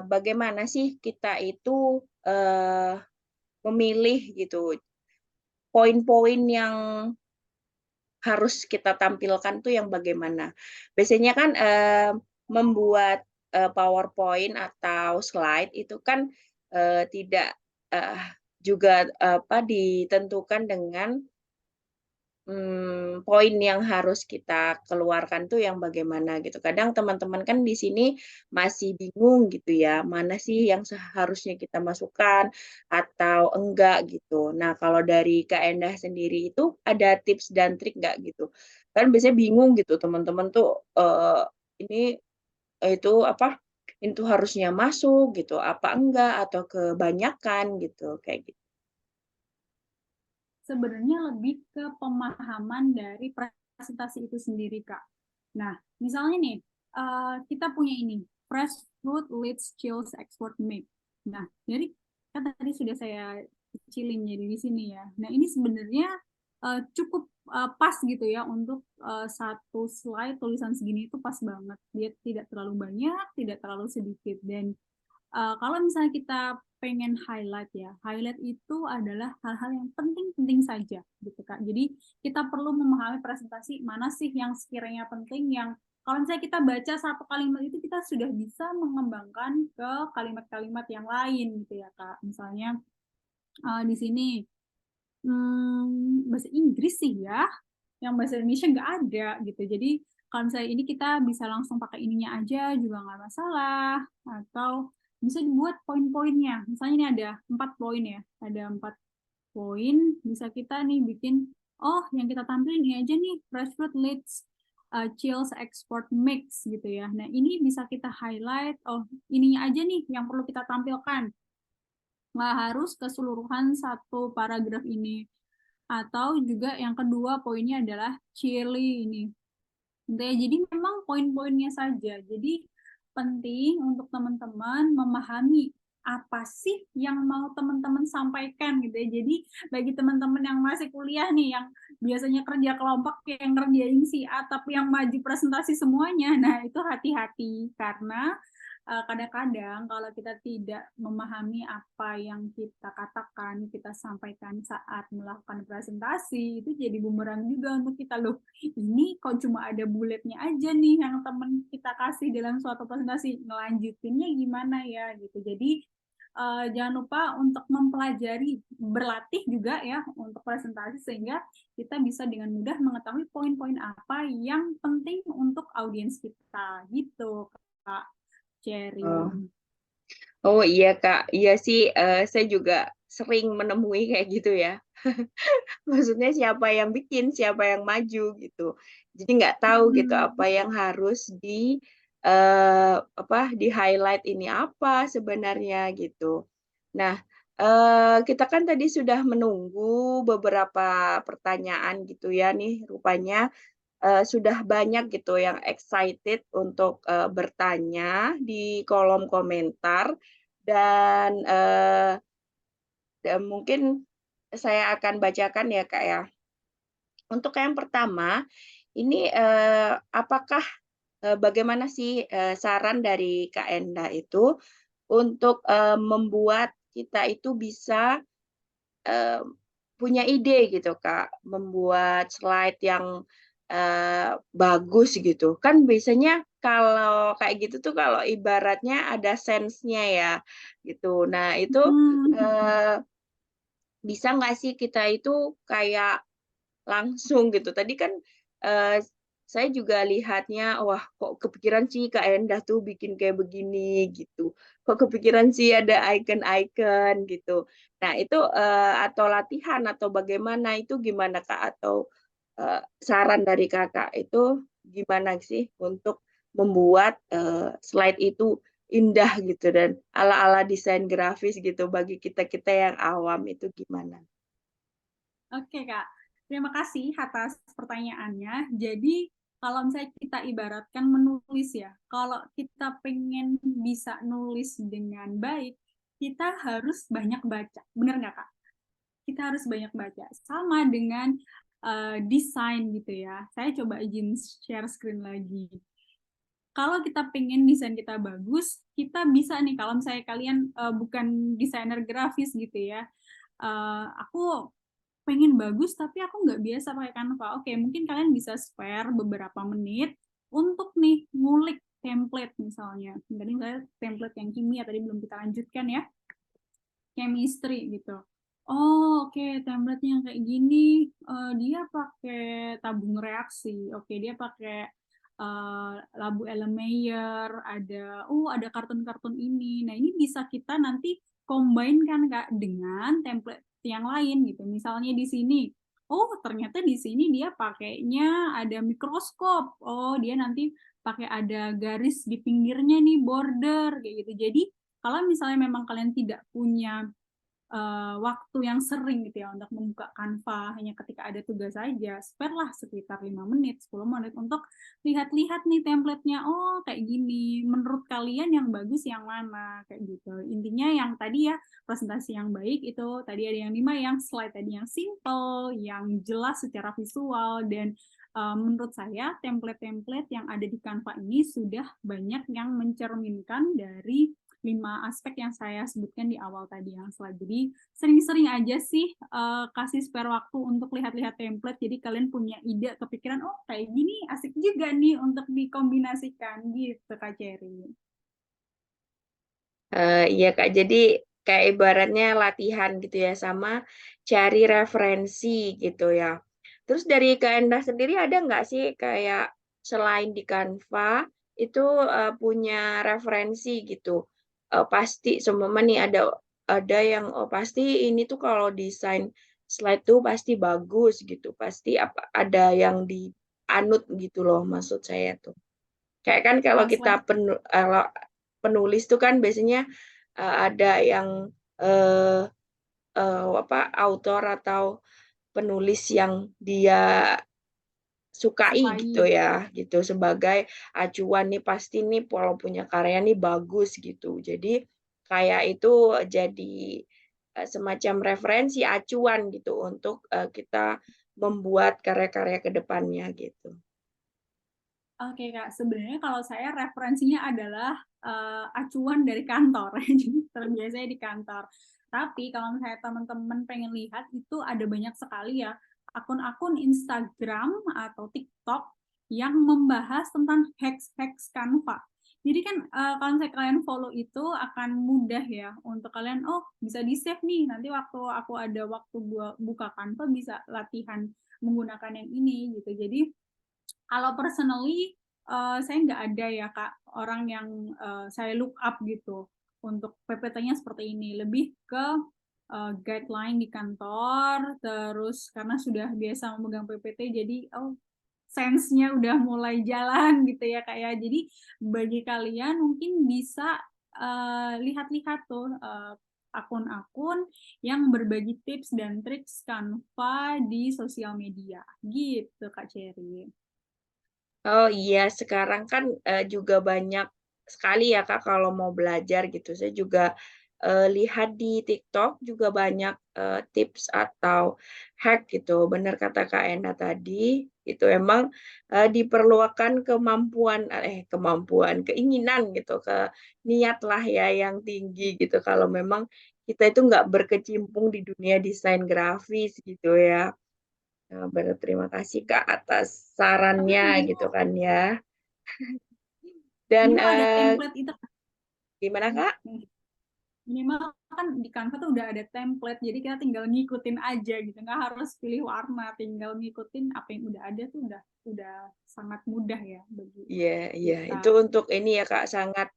bagaimana sih kita itu memilih gitu poin-poin yang harus kita tampilkan tuh yang bagaimana? Biasanya kan membuat PowerPoint atau slide itu kan tidak juga ditentukan dengan poin yang harus kita keluarkan tuh yang bagaimana gitu. Kadang teman-teman kan di sini masih bingung gitu ya, mana sih yang seharusnya kita masukkan atau enggak gitu. Nah, kalau dari Kak Endah sendiri itu ada tips dan trik nggak gitu? Kan biasanya bingung gitu teman-teman tuh, ini itu apa, itu harusnya masuk gitu, apa enggak, atau kebanyakan gitu, kayak gitu. sebenarnya lebih ke pemahaman dari presentasi itu sendiri, Kak. Nah, misalnya nih, kita punya ini, fresh fruit leads chills export make. Nah, jadi kan tadi sudah saya kecilin jadi di sini ya. Nah, ini sebenarnya cukup pas gitu ya untuk satu slide tulisan segini itu pas banget. Dia tidak terlalu banyak, tidak terlalu sedikit. Dan kalau misalnya kita pengen highlight ya, highlight itu adalah hal-hal yang penting-penting saja gitu Kak. Jadi kita perlu memahami presentasi mana sih yang sekiranya penting, yang kalau misalnya kita baca satu kalimat itu kita sudah bisa mengembangkan ke kalimat-kalimat yang lain gitu ya Kak. Misalnya di sini bahasa Inggris sih ya, yang bahasa Indonesia nggak ada gitu. Jadi kalau misalnya ini kita bisa langsung pakai ininya aja juga nggak masalah. Atau bisa dibuat poin-poinnya. Misalnya ini ada 4 poin ya. Ada 4 poin. Bisa kita nih bikin, oh yang kita tampilin ini aja nih, fresh fruit leads chills export mix gitu ya. Nah ini bisa kita highlight, oh ininya aja nih yang perlu kita tampilkan. Nggak harus keseluruhan satu paragraf ini. Atau juga yang kedua poinnya adalah chili ini. Gitu ya. Jadi memang poin-poinnya saja. Jadi penting untuk teman-teman memahami apa sih yang mau teman-teman sampaikan gitu ya. Jadi bagi teman-teman yang masih kuliah nih, yang biasanya kerja kelompok yang ngerjain si A tapi yang maju presentasi semuanya, nah itu hati-hati karena kadang-kadang kalau kita tidak memahami apa yang kita katakan, kita sampaikan saat melakukan presentasi, itu jadi bumerang juga untuk kita loh. Ini kok cuma ada bulletnya aja nih yang temen kita kasih dalam suatu presentasi, ngelanjutinnya gimana ya gitu. Jadi jangan lupa untuk mempelajari, berlatih juga ya untuk presentasi sehingga kita bisa dengan mudah mengetahui poin-poin apa yang penting untuk audiens kita gitu, Kak Cherry. Oh. Oh iya Kak, iya sih, saya juga sering menemui kayak gitu ya. Maksudnya siapa yang bikin, siapa yang maju gitu. Jadi nggak tahu gitu apa yang harus di highlight ini apa sebenarnya gitu. Nah, kita kan tadi sudah menunggu beberapa pertanyaan gitu ya nih, rupanya sudah banyak gitu yang excited untuk bertanya di kolom komentar dan mungkin saya akan bacakan ya Kak ya. Untuk yang pertama, ini apakah bagaimana sih saran dari Kak Enda itu untuk membuat kita itu bisa Eee, punya ide gitu, Kak, membuat slide yang, bagus gitu. Kan biasanya kalau kayak gitu tuh kalau ibaratnya ada sense-nya ya, gitu. Nah itu, Hmm. eee, bisa nggak sih kita itu kayak langsung gitu. Tadi kan, eee, saya juga lihatnya, wah kok kepikiran sih Kak Endah tuh bikin kayak begini gitu. Kok kepikiran sih ada icon-icon gitu. Nah itu, atau latihan atau bagaimana itu gimana Kak? Atau, saran dari Kakak itu gimana sih untuk membuat, slide itu indah gitu dan ala-ala desain grafis gitu bagi kita-kita yang awam itu gimana? Oke, Kak. Terima kasih atas pertanyaannya. Jadi, kalau misalnya kita ibaratkan menulis ya, kalau kita pengen bisa nulis dengan baik, kita harus banyak baca. Bener nggak, Kak? Kita harus banyak baca. Sama dengan desain gitu ya. Saya coba izin share screen lagi. Kalau kita pengen desain kita bagus, kita bisa nih, kalau misalnya kalian bukan desainer grafis gitu ya, aku pengen bagus tapi aku nggak biasa pakai Canva. Oke, mungkin kalian bisa spare beberapa menit untuk nih ngulik template misalnya. Tadi saya template yang kimia tadi belum kita lanjutkan ya, chemistry gitu. Oh, oke, template yang kayak gini, dia pakai tabung reaksi. Oke, dia pakai labu Erlenmeyer, ada kartun-kartun ini. Nah, ini bisa kita nanti combine kan Kak dengan template yang lain gitu. Misalnya di sini, oh ternyata di sini dia pakainya ada mikroskop. Oh, dia nanti pakai ada garis di pinggirnya nih, border kayak gitu. Jadi, kalau misalnya memang kalian tidak punya waktu yang sering gitu ya untuk membuka Canva hanya ketika ada tugas saja, spare lah sekitar 5 menit, 10 menit untuk lihat-lihat nih template-nya, oh kayak gini, menurut kalian yang bagus yang mana, kayak gitu. Intinya yang tadi ya, presentasi yang baik itu, tadi ada yang 5, yang slide tadi yang simple, yang jelas secara visual, dan menurut saya template-template yang ada di Canva ini sudah banyak yang mencerminkan dari 5 aspek yang saya sebutkan di awal tadi yang slide. Jadi sering-sering aja sih kasih spare waktu untuk lihat-lihat template. Jadi kalian punya ide, kepikiran, oh kayak gini asik juga nih untuk dikombinasikan gitu Kak Cherry. Iya Kak, jadi kayak ibaratnya latihan gitu ya, sama cari referensi gitu ya. Terus dari Kak Endah sendiri ada nggak sih kayak selain di Canva itu punya referensi gitu? Pasti seumpama nih ada yang oh pasti ini tuh kalau desain slide tuh pasti bagus gitu, pasti apa ada yang dianut gitu loh maksud saya tuh. Kayak kan kalau kita Slide. kalau penulis tuh kan biasanya, ada yang, eee autor atau penulis yang dia sukai gitu Sukai. ya, gitu, sebagai acuan nih pasti nih kalau punya karya nih bagus gitu. Jadi kayak itu jadi, semacam referensi, acuan gitu untuk, kita membuat karya-karya ke depannya gitu. Oke Kak, sebenarnya kalau saya referensinya adalah acuan dari kantor, jadi terbiasanya di kantor. Tapi kalau misalnya teman-teman pengen lihat itu ada banyak sekali ya akun-akun Instagram atau TikTok yang membahas tentang hacks-hacks Canva. Jadi kan kalau misalnya kalian follow itu akan mudah ya untuk kalian, oh bisa di save nih, nanti waktu aku ada waktu buka Canva bisa latihan menggunakan yang ini gitu. Jadi kalau personally saya nggak ada ya Kak orang yang saya look up gitu untuk PPT-nya seperti ini. Lebih ke guideline di kantor, terus karena sudah biasa memegang PPT jadi sense-nya udah mulai jalan gitu ya Kak ya. Jadi bagi kalian mungkin bisa lihat-lihat tuh akun-akun yang berbagi tips dan triks Canva di sosial media gitu Kak Cherry. Oh iya, sekarang kan juga banyak sekali ya Kak kalau mau belajar gitu. Saya juga lihat di TikTok juga banyak tips atau hack gitu. Benar kata Kak Enda tadi, itu emang diperlukan kemampuan, keinginan gitu, ke niat lah ya yang tinggi gitu. Kalau memang kita itu nggak berkecimpung di dunia desain grafis gitu ya. Nah, berterima kasih Kak atas Tapi sarannya gitu minimal kan ya. Dan minimal ada template itu kan. gimana Kak? Minimal kan di Canva tuh udah ada template, jadi kita tinggal ngikutin aja gitu, nggak harus pilih warna, tinggal ngikutin apa yang udah ada tuh udah sangat mudah ya bagi Iya, iya. kita. Itu untuk ini ya Kak, sangat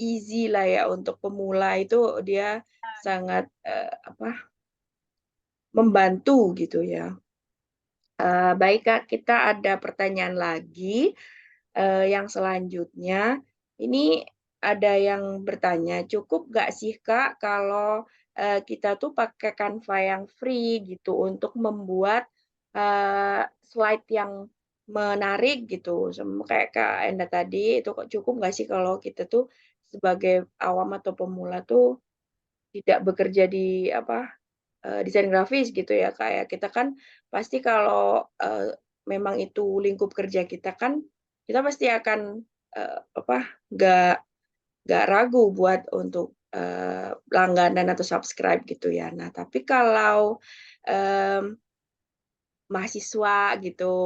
easy lah ya untuk pemula itu dia sangat apa? Membantu gitu ya. Baik Kak, kita ada pertanyaan lagi. Yang selanjutnya, ini ada yang bertanya, cukup nggak sih Kak kalau kita tuh pakai Canva yang free gitu untuk membuat slide yang menarik gitu, kayak Kak Enda tadi, itu kok cukup nggak sih kalau kita tuh sebagai awam atau pemula tuh tidak bekerja di apa, desain grafis gitu ya Kak ya. Kita kan pasti kalau memang itu lingkup kerja kita kan, kita pasti akan apa, nggak nggak ragu buat untuk langganan atau subscribe gitu ya. Nah, tapi kalau mmm, mahasiswa gitu,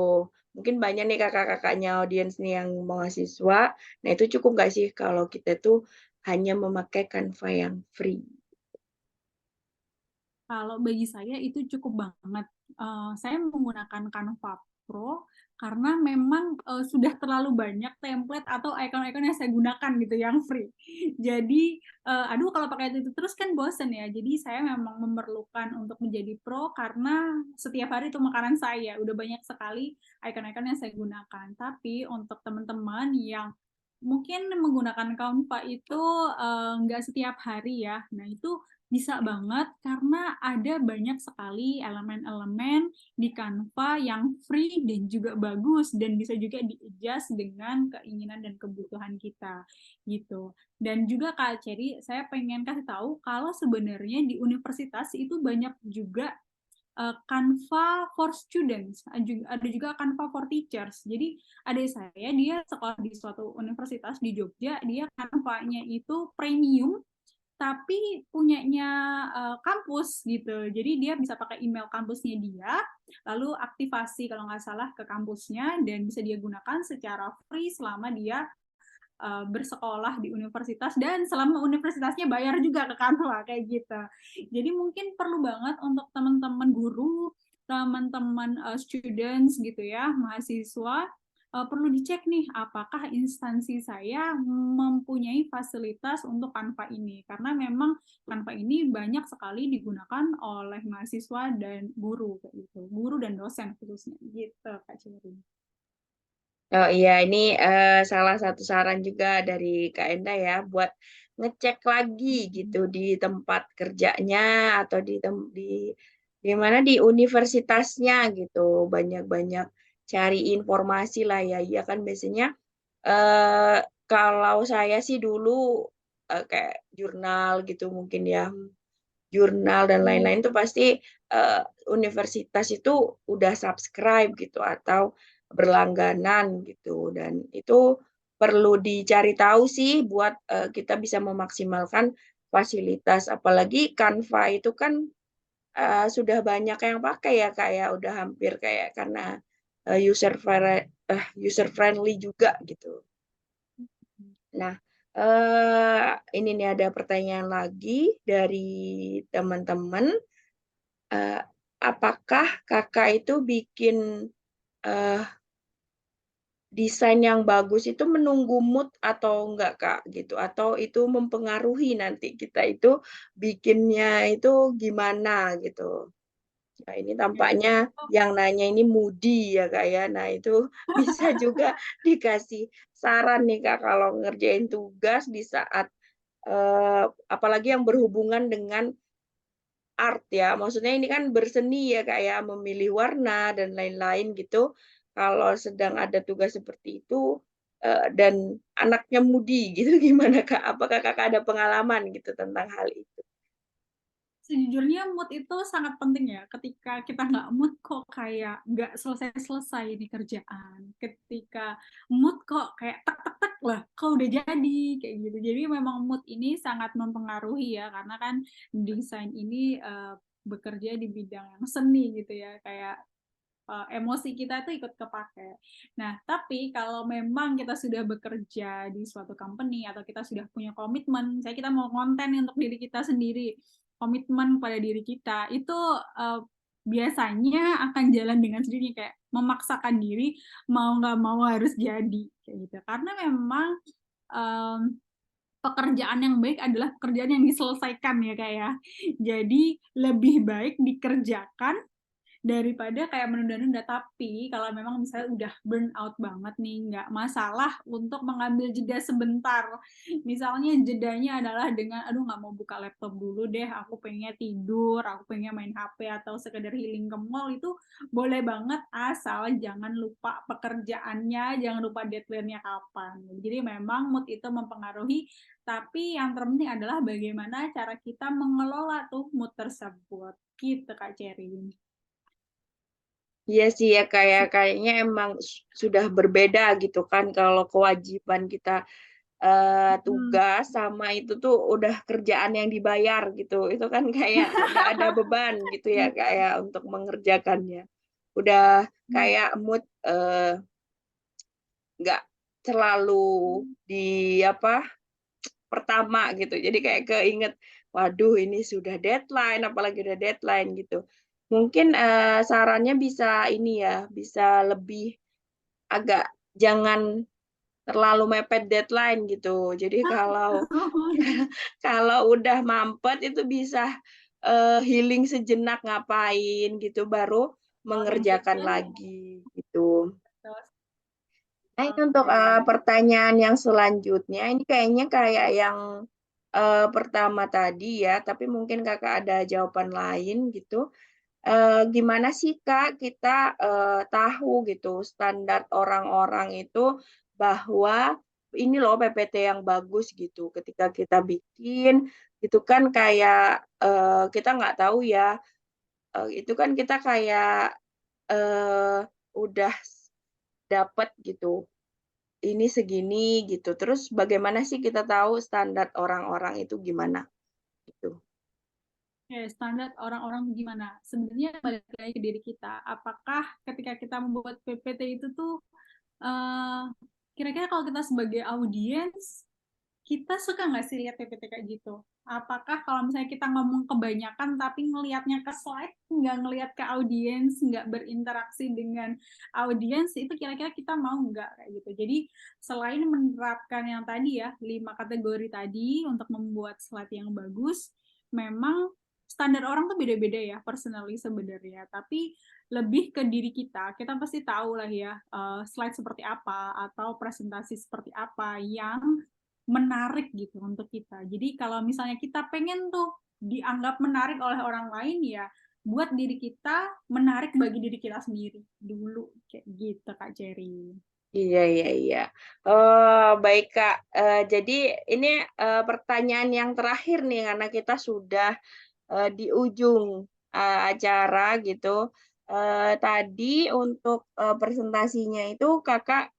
mungkin banyak nih kakak-kakaknya audiens nih yang mahasiswa, nah itu cukup nggak sih kalau kita tuh hanya memakai Canva yang free? Kalau bagi saya itu cukup banget. Saya menggunakan Canva Pro karena memang sudah terlalu banyak template atau icon-icon yang saya gunakan gitu yang free. Jadi, aduh kalau pakai itu terus kan bosen ya. Jadi saya memang memerlukan untuk menjadi pro karena setiap hari itu makanan saya. Udah banyak sekali icon-icon yang saya gunakan. Tapi untuk teman-teman yang mungkin menggunakan Canva itu nggak setiap hari ya. Nah itu bisa banget karena ada banyak sekali elemen-elemen di Canva yang free dan juga bagus dan bisa juga di-adjust dengan keinginan dan kebutuhan kita gitu. Dan juga Kak Cherry, saya pengen kasih tahu kalau sebenarnya di universitas itu banyak juga Canva for students, ada juga Canva for teachers. Jadi adik saya dia sekolah di suatu universitas di Jogja, dia Canva-nya itu premium tapi punyanya kampus gitu. Jadi dia bisa pakai email kampusnya dia, lalu aktivasi kalau nggak salah ke kampusnya dan bisa dia gunakan secara free selama dia bersekolah di universitas dan selama universitasnya bayar juga ke Canva kayak gitu. Jadi mungkin perlu banget untuk teman-teman guru, teman-teman students gitu ya, mahasiswa perlu dicek nih apakah instansi saya mempunyai fasilitas untuk Canva ini karena memang Canva ini banyak sekali digunakan oleh mahasiswa dan guru kayak gitu, guru dan dosen khususnya gitu Kak Cirin. Oh iya, ini salah satu saran juga dari Kak Enda ya, buat ngecek lagi gitu di tempat kerjanya atau di mana di universitasnya gitu, banyak-banyak cari informasi lah ya. Iya kan biasanya kalau saya sih dulu kayak jurnal gitu mungkin ya, jurnal dan lain-lain tuh pasti universitas itu udah subscribe gitu atau berlangganan gitu, dan itu perlu dicari tahu sih buat kita bisa memaksimalkan fasilitas. Apalagi Canva itu kan sudah banyak yang pakai ya Kak ya, udah hampir kayak karena user friendly juga gitu. Nah, ini nih ada pertanyaan lagi dari teman-teman. Eh, apakah kakak itu bikin eh, desain yang bagus itu menunggu mood atau enggak Kak gitu, atau itu mempengaruhi nanti kita itu bikinnya itu gimana gitu. Nah, ini Oke. tampaknya yang nanya ini Moody ya Kak ya. Nah, itu bisa juga dikasih saran nih Kak kalau ngerjain tugas di saat apalagi yang berhubungan dengan art ya. Maksudnya ini kan berseni ya Kak ya, memilih warna dan lain-lain gitu. Kalau sedang ada tugas seperti itu dan anaknya Moody gitu gimana Kak? Apakah Kakak ada pengalaman gitu tentang hal itu? Sejujurnya mood itu sangat penting ya. Ketika kita nggak mood kok kayak nggak selesai-selesai di kerjaan. Ketika mood kok kayak tek tek tek lah, kok udah jadi kayak gitu. Jadi memang mood ini sangat mempengaruhi ya, karena kan desain ini bekerja di bidang yang seni gitu ya, kayak emosi kita itu ikut kepake. Nah, tapi kalau memang kita sudah bekerja di suatu company atau kita sudah punya komitmen, saya kita mau konten untuk diri kita sendiri, komitmen pada diri kita, itu biasanya akan jalan dengan sendirinya, kayak memaksakan diri mau nggak mau harus jadi kayak gitu. Karena memang um, pekerjaan yang baik adalah pekerjaan yang diselesaikan ya kayak ya. Jadi lebih baik dikerjakan daripada kayak menunda-nunda. Tapi kalau memang misalnya udah burn out banget nih, nggak masalah untuk mengambil jeda sebentar. Misalnya jedanya adalah dengan aduh nggak mau buka laptop dulu deh, aku pengen tidur, aku pengen main HP atau sekedar healing ke mall, itu boleh banget, asal jangan lupa pekerjaannya, jangan lupa deadline-nya kapan. Jadi memang mood itu mempengaruhi, tapi yang terpenting adalah bagaimana cara kita mengelola tuh mood tersebut gitu Kak Cherry. Iya sih ya kayaknya emang sudah berbeda gitu kan kalau kewajiban kita Hmm. tugas sama itu tuh udah kerjaan yang dibayar gitu. Itu kan kayak nggak ada beban gitu ya kayak untuk mengerjakannya. Udah kayak mood nggak terlalu di apa pertama gitu. Jadi kayak keinget, waduh ini sudah deadline, apalagi udah deadline gitu. Mungkin sarannya bisa ini ya, bisa lebih agak jangan terlalu mepet deadline gitu. Jadi kalau kalau udah mampet itu bisa healing sejenak ngapain gitu, baru Oh, yang gitu mengerjakan aja. lagi gitu. Terus, Nah, ini untuk oke. pertanyaan yang selanjutnya, ini kayaknya kayak yang pertama tadi ya, tapi mungkin kakak ada jawaban lain gitu. Gimana sih Kak kita tahu gitu standar orang-orang itu bahwa ini loh PPT yang bagus gitu. Ketika kita bikin itu kan kayak kita nggak tahu ya, itu kan kita kayak udah dapat gitu ini segini gitu. Terus bagaimana sih kita tahu standar orang-orang itu gimana gitu? Oke, standar orang-orang gimana? Sebenarnya balik lagi ke diri kita. Apakah ketika kita membuat PPT itu tuh eh, kira-kira kalau kita sebagai audiens, kita suka nggak sih lihat PPT kayak gitu? Apakah kalau misalnya kita ngomong kebanyakan tapi ngelihatnya ke slide, nggak ngelihat ke audiens, nggak berinteraksi dengan audiens, itu kira-kira kita mau nggak kayak gitu? Jadi selain menerapkan yang tadi ya, 5 kategori tadi untuk membuat slide yang bagus, memang standar orang tuh beda-beda ya, personally sebenarnya. Tapi lebih ke diri kita, kita pasti tahu lah ya, slide seperti apa atau presentasi seperti apa yang menarik gitu untuk kita. Jadi kalau misalnya kita pengen tuh dianggap menarik oleh orang lain, ya buat diri kita menarik bagi diri kita sendiri dulu kayak gitu Kak Cherry. Iya, iya, iya. Oh, baik, Kak. Jadi ini pertanyaan yang terakhir nih, karena kita sudah di ujung acara gitu. Tadi untuk presentasinya itu Kakak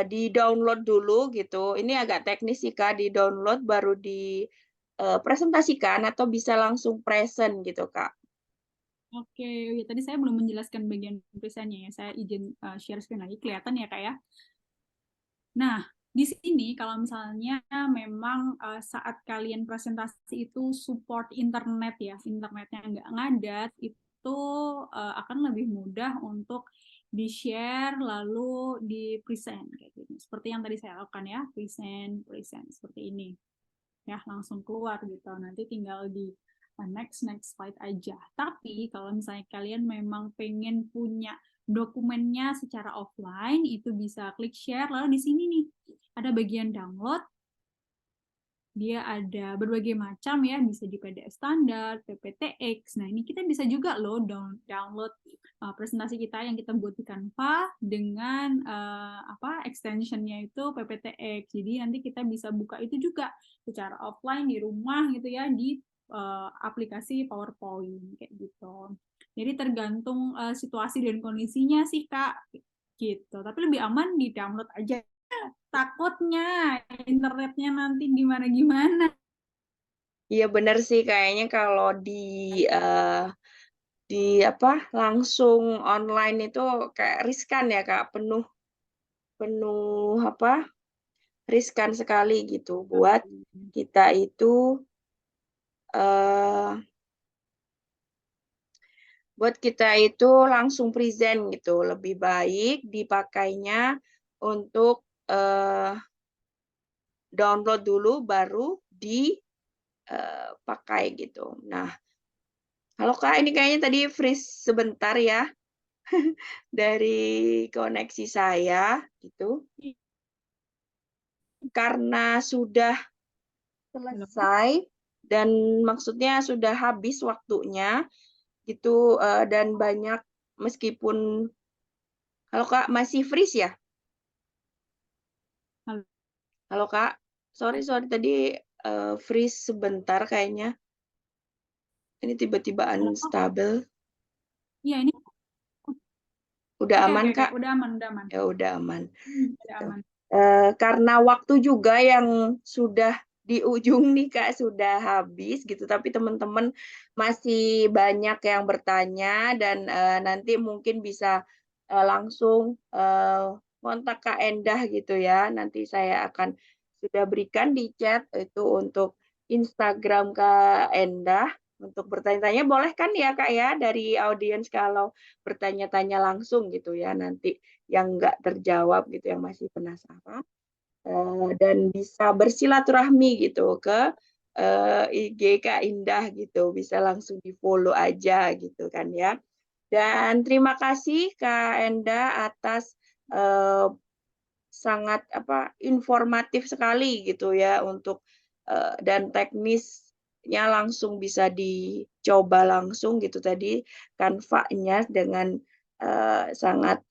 di-download dulu gitu. Ini agak teknis sih, Kak. Di-download baru dipresentasikan atau bisa langsung present gitu, Kak. Oke, ya tadi saya belum menjelaskan bagian tulisannya ya. Saya izin share screen lagi, kelihatan ya Kak ya. Nah, di sini kalau misalnya memang saat kalian presentasi itu support internet ya, internetnya nggak ngadat, itu akan lebih mudah untuk di-share lalu di-present kayak gitu. Seperti yang tadi saya lakukan ya, present seperti ini. Ya, langsung keluar gitu. Nanti tinggal di next slide aja. Tapi kalau misalnya kalian memang pengen punya dokumennya secara offline, itu bisa klik share. Lalu di sini nih ada bagian download. Dia ada berbagai macam ya, bisa di PDF standar, PPTX. Nah, ini kita bisa juga loh download presentasi kita yang kita buat di Canva dengan extensionnya itu PPTX. Jadi nanti kita bisa buka itu juga secara offline di rumah gitu ya, di aplikasi PowerPoint kayak gitu. Jadi tergantung situasi dan kondisinya sih Kak, gitu. Tapi lebih aman di download aja. Takutnya internetnya nanti gimana-gimana. Iya benar sih, kayaknya kalau langsung online itu kayak riskan ya Kak, penuh penuh riskan sekali gitu buat kita itu eh, langsung present gitu. Lebih baik dipakainya untuk download dulu baru dipakai gitu. Nah, halo Kak, ini kayaknya tadi freeze sebentar ya dari koneksi saya gitu. Karena sudah selesai dan maksudnya sudah habis waktunya gitu dan banyak meskipun halo Kak masih freeze ya? Halo. Halo Kak, sorry tadi freeze sebentar kayaknya. Ini tiba-tiba unstable. Iya, ini Udah oke, aman Kak? udah aman, udah aman. Ya udah aman. Udah Gitu. aman. Karena waktu juga yang sudah di ujung nih Kak, sudah habis gitu, tapi teman-teman masih banyak yang bertanya dan nanti mungkin bisa langsung kontak Kak Endah gitu ya. Nanti saya akan sudah berikan di chat itu untuk Instagram Kak Endah untuk bertanya-tanya, boleh kan ya Kak ya dari audiens kalau bertanya-tanya langsung gitu ya nanti yang nggak terjawab gitu, yang masih penasaran. Dan bisa bersilaturahmi gitu ke IG Kak Indah gitu, bisa langsung di-follow aja gitu kan ya. Dan terima kasih Kak Enda atas sangat informatif sekali gitu ya untuk dan teknisnya langsung bisa dicoba langsung gitu tadi Canva-nya dengan sangat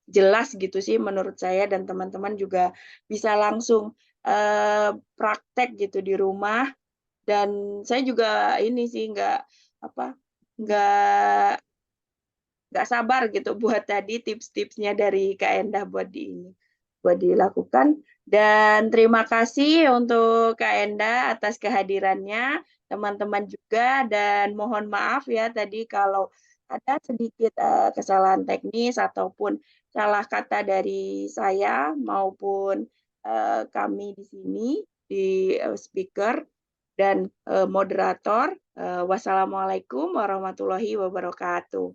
jelas gitu sih menurut saya dan teman-teman juga bisa langsung praktek gitu di rumah dan saya juga ini sih nggak sabar gitu buat tadi tips-tipsnya dari Kak Endah buat dilakukan dan terima kasih untuk Kak Endah atas kehadirannya teman-teman juga dan mohon maaf ya tadi kalau ada sedikit kesalahan teknis ataupun salah kata dari saya maupun kami di sini di speaker dan moderator. Wassalamualaikum warahmatullahi wabarakatuh.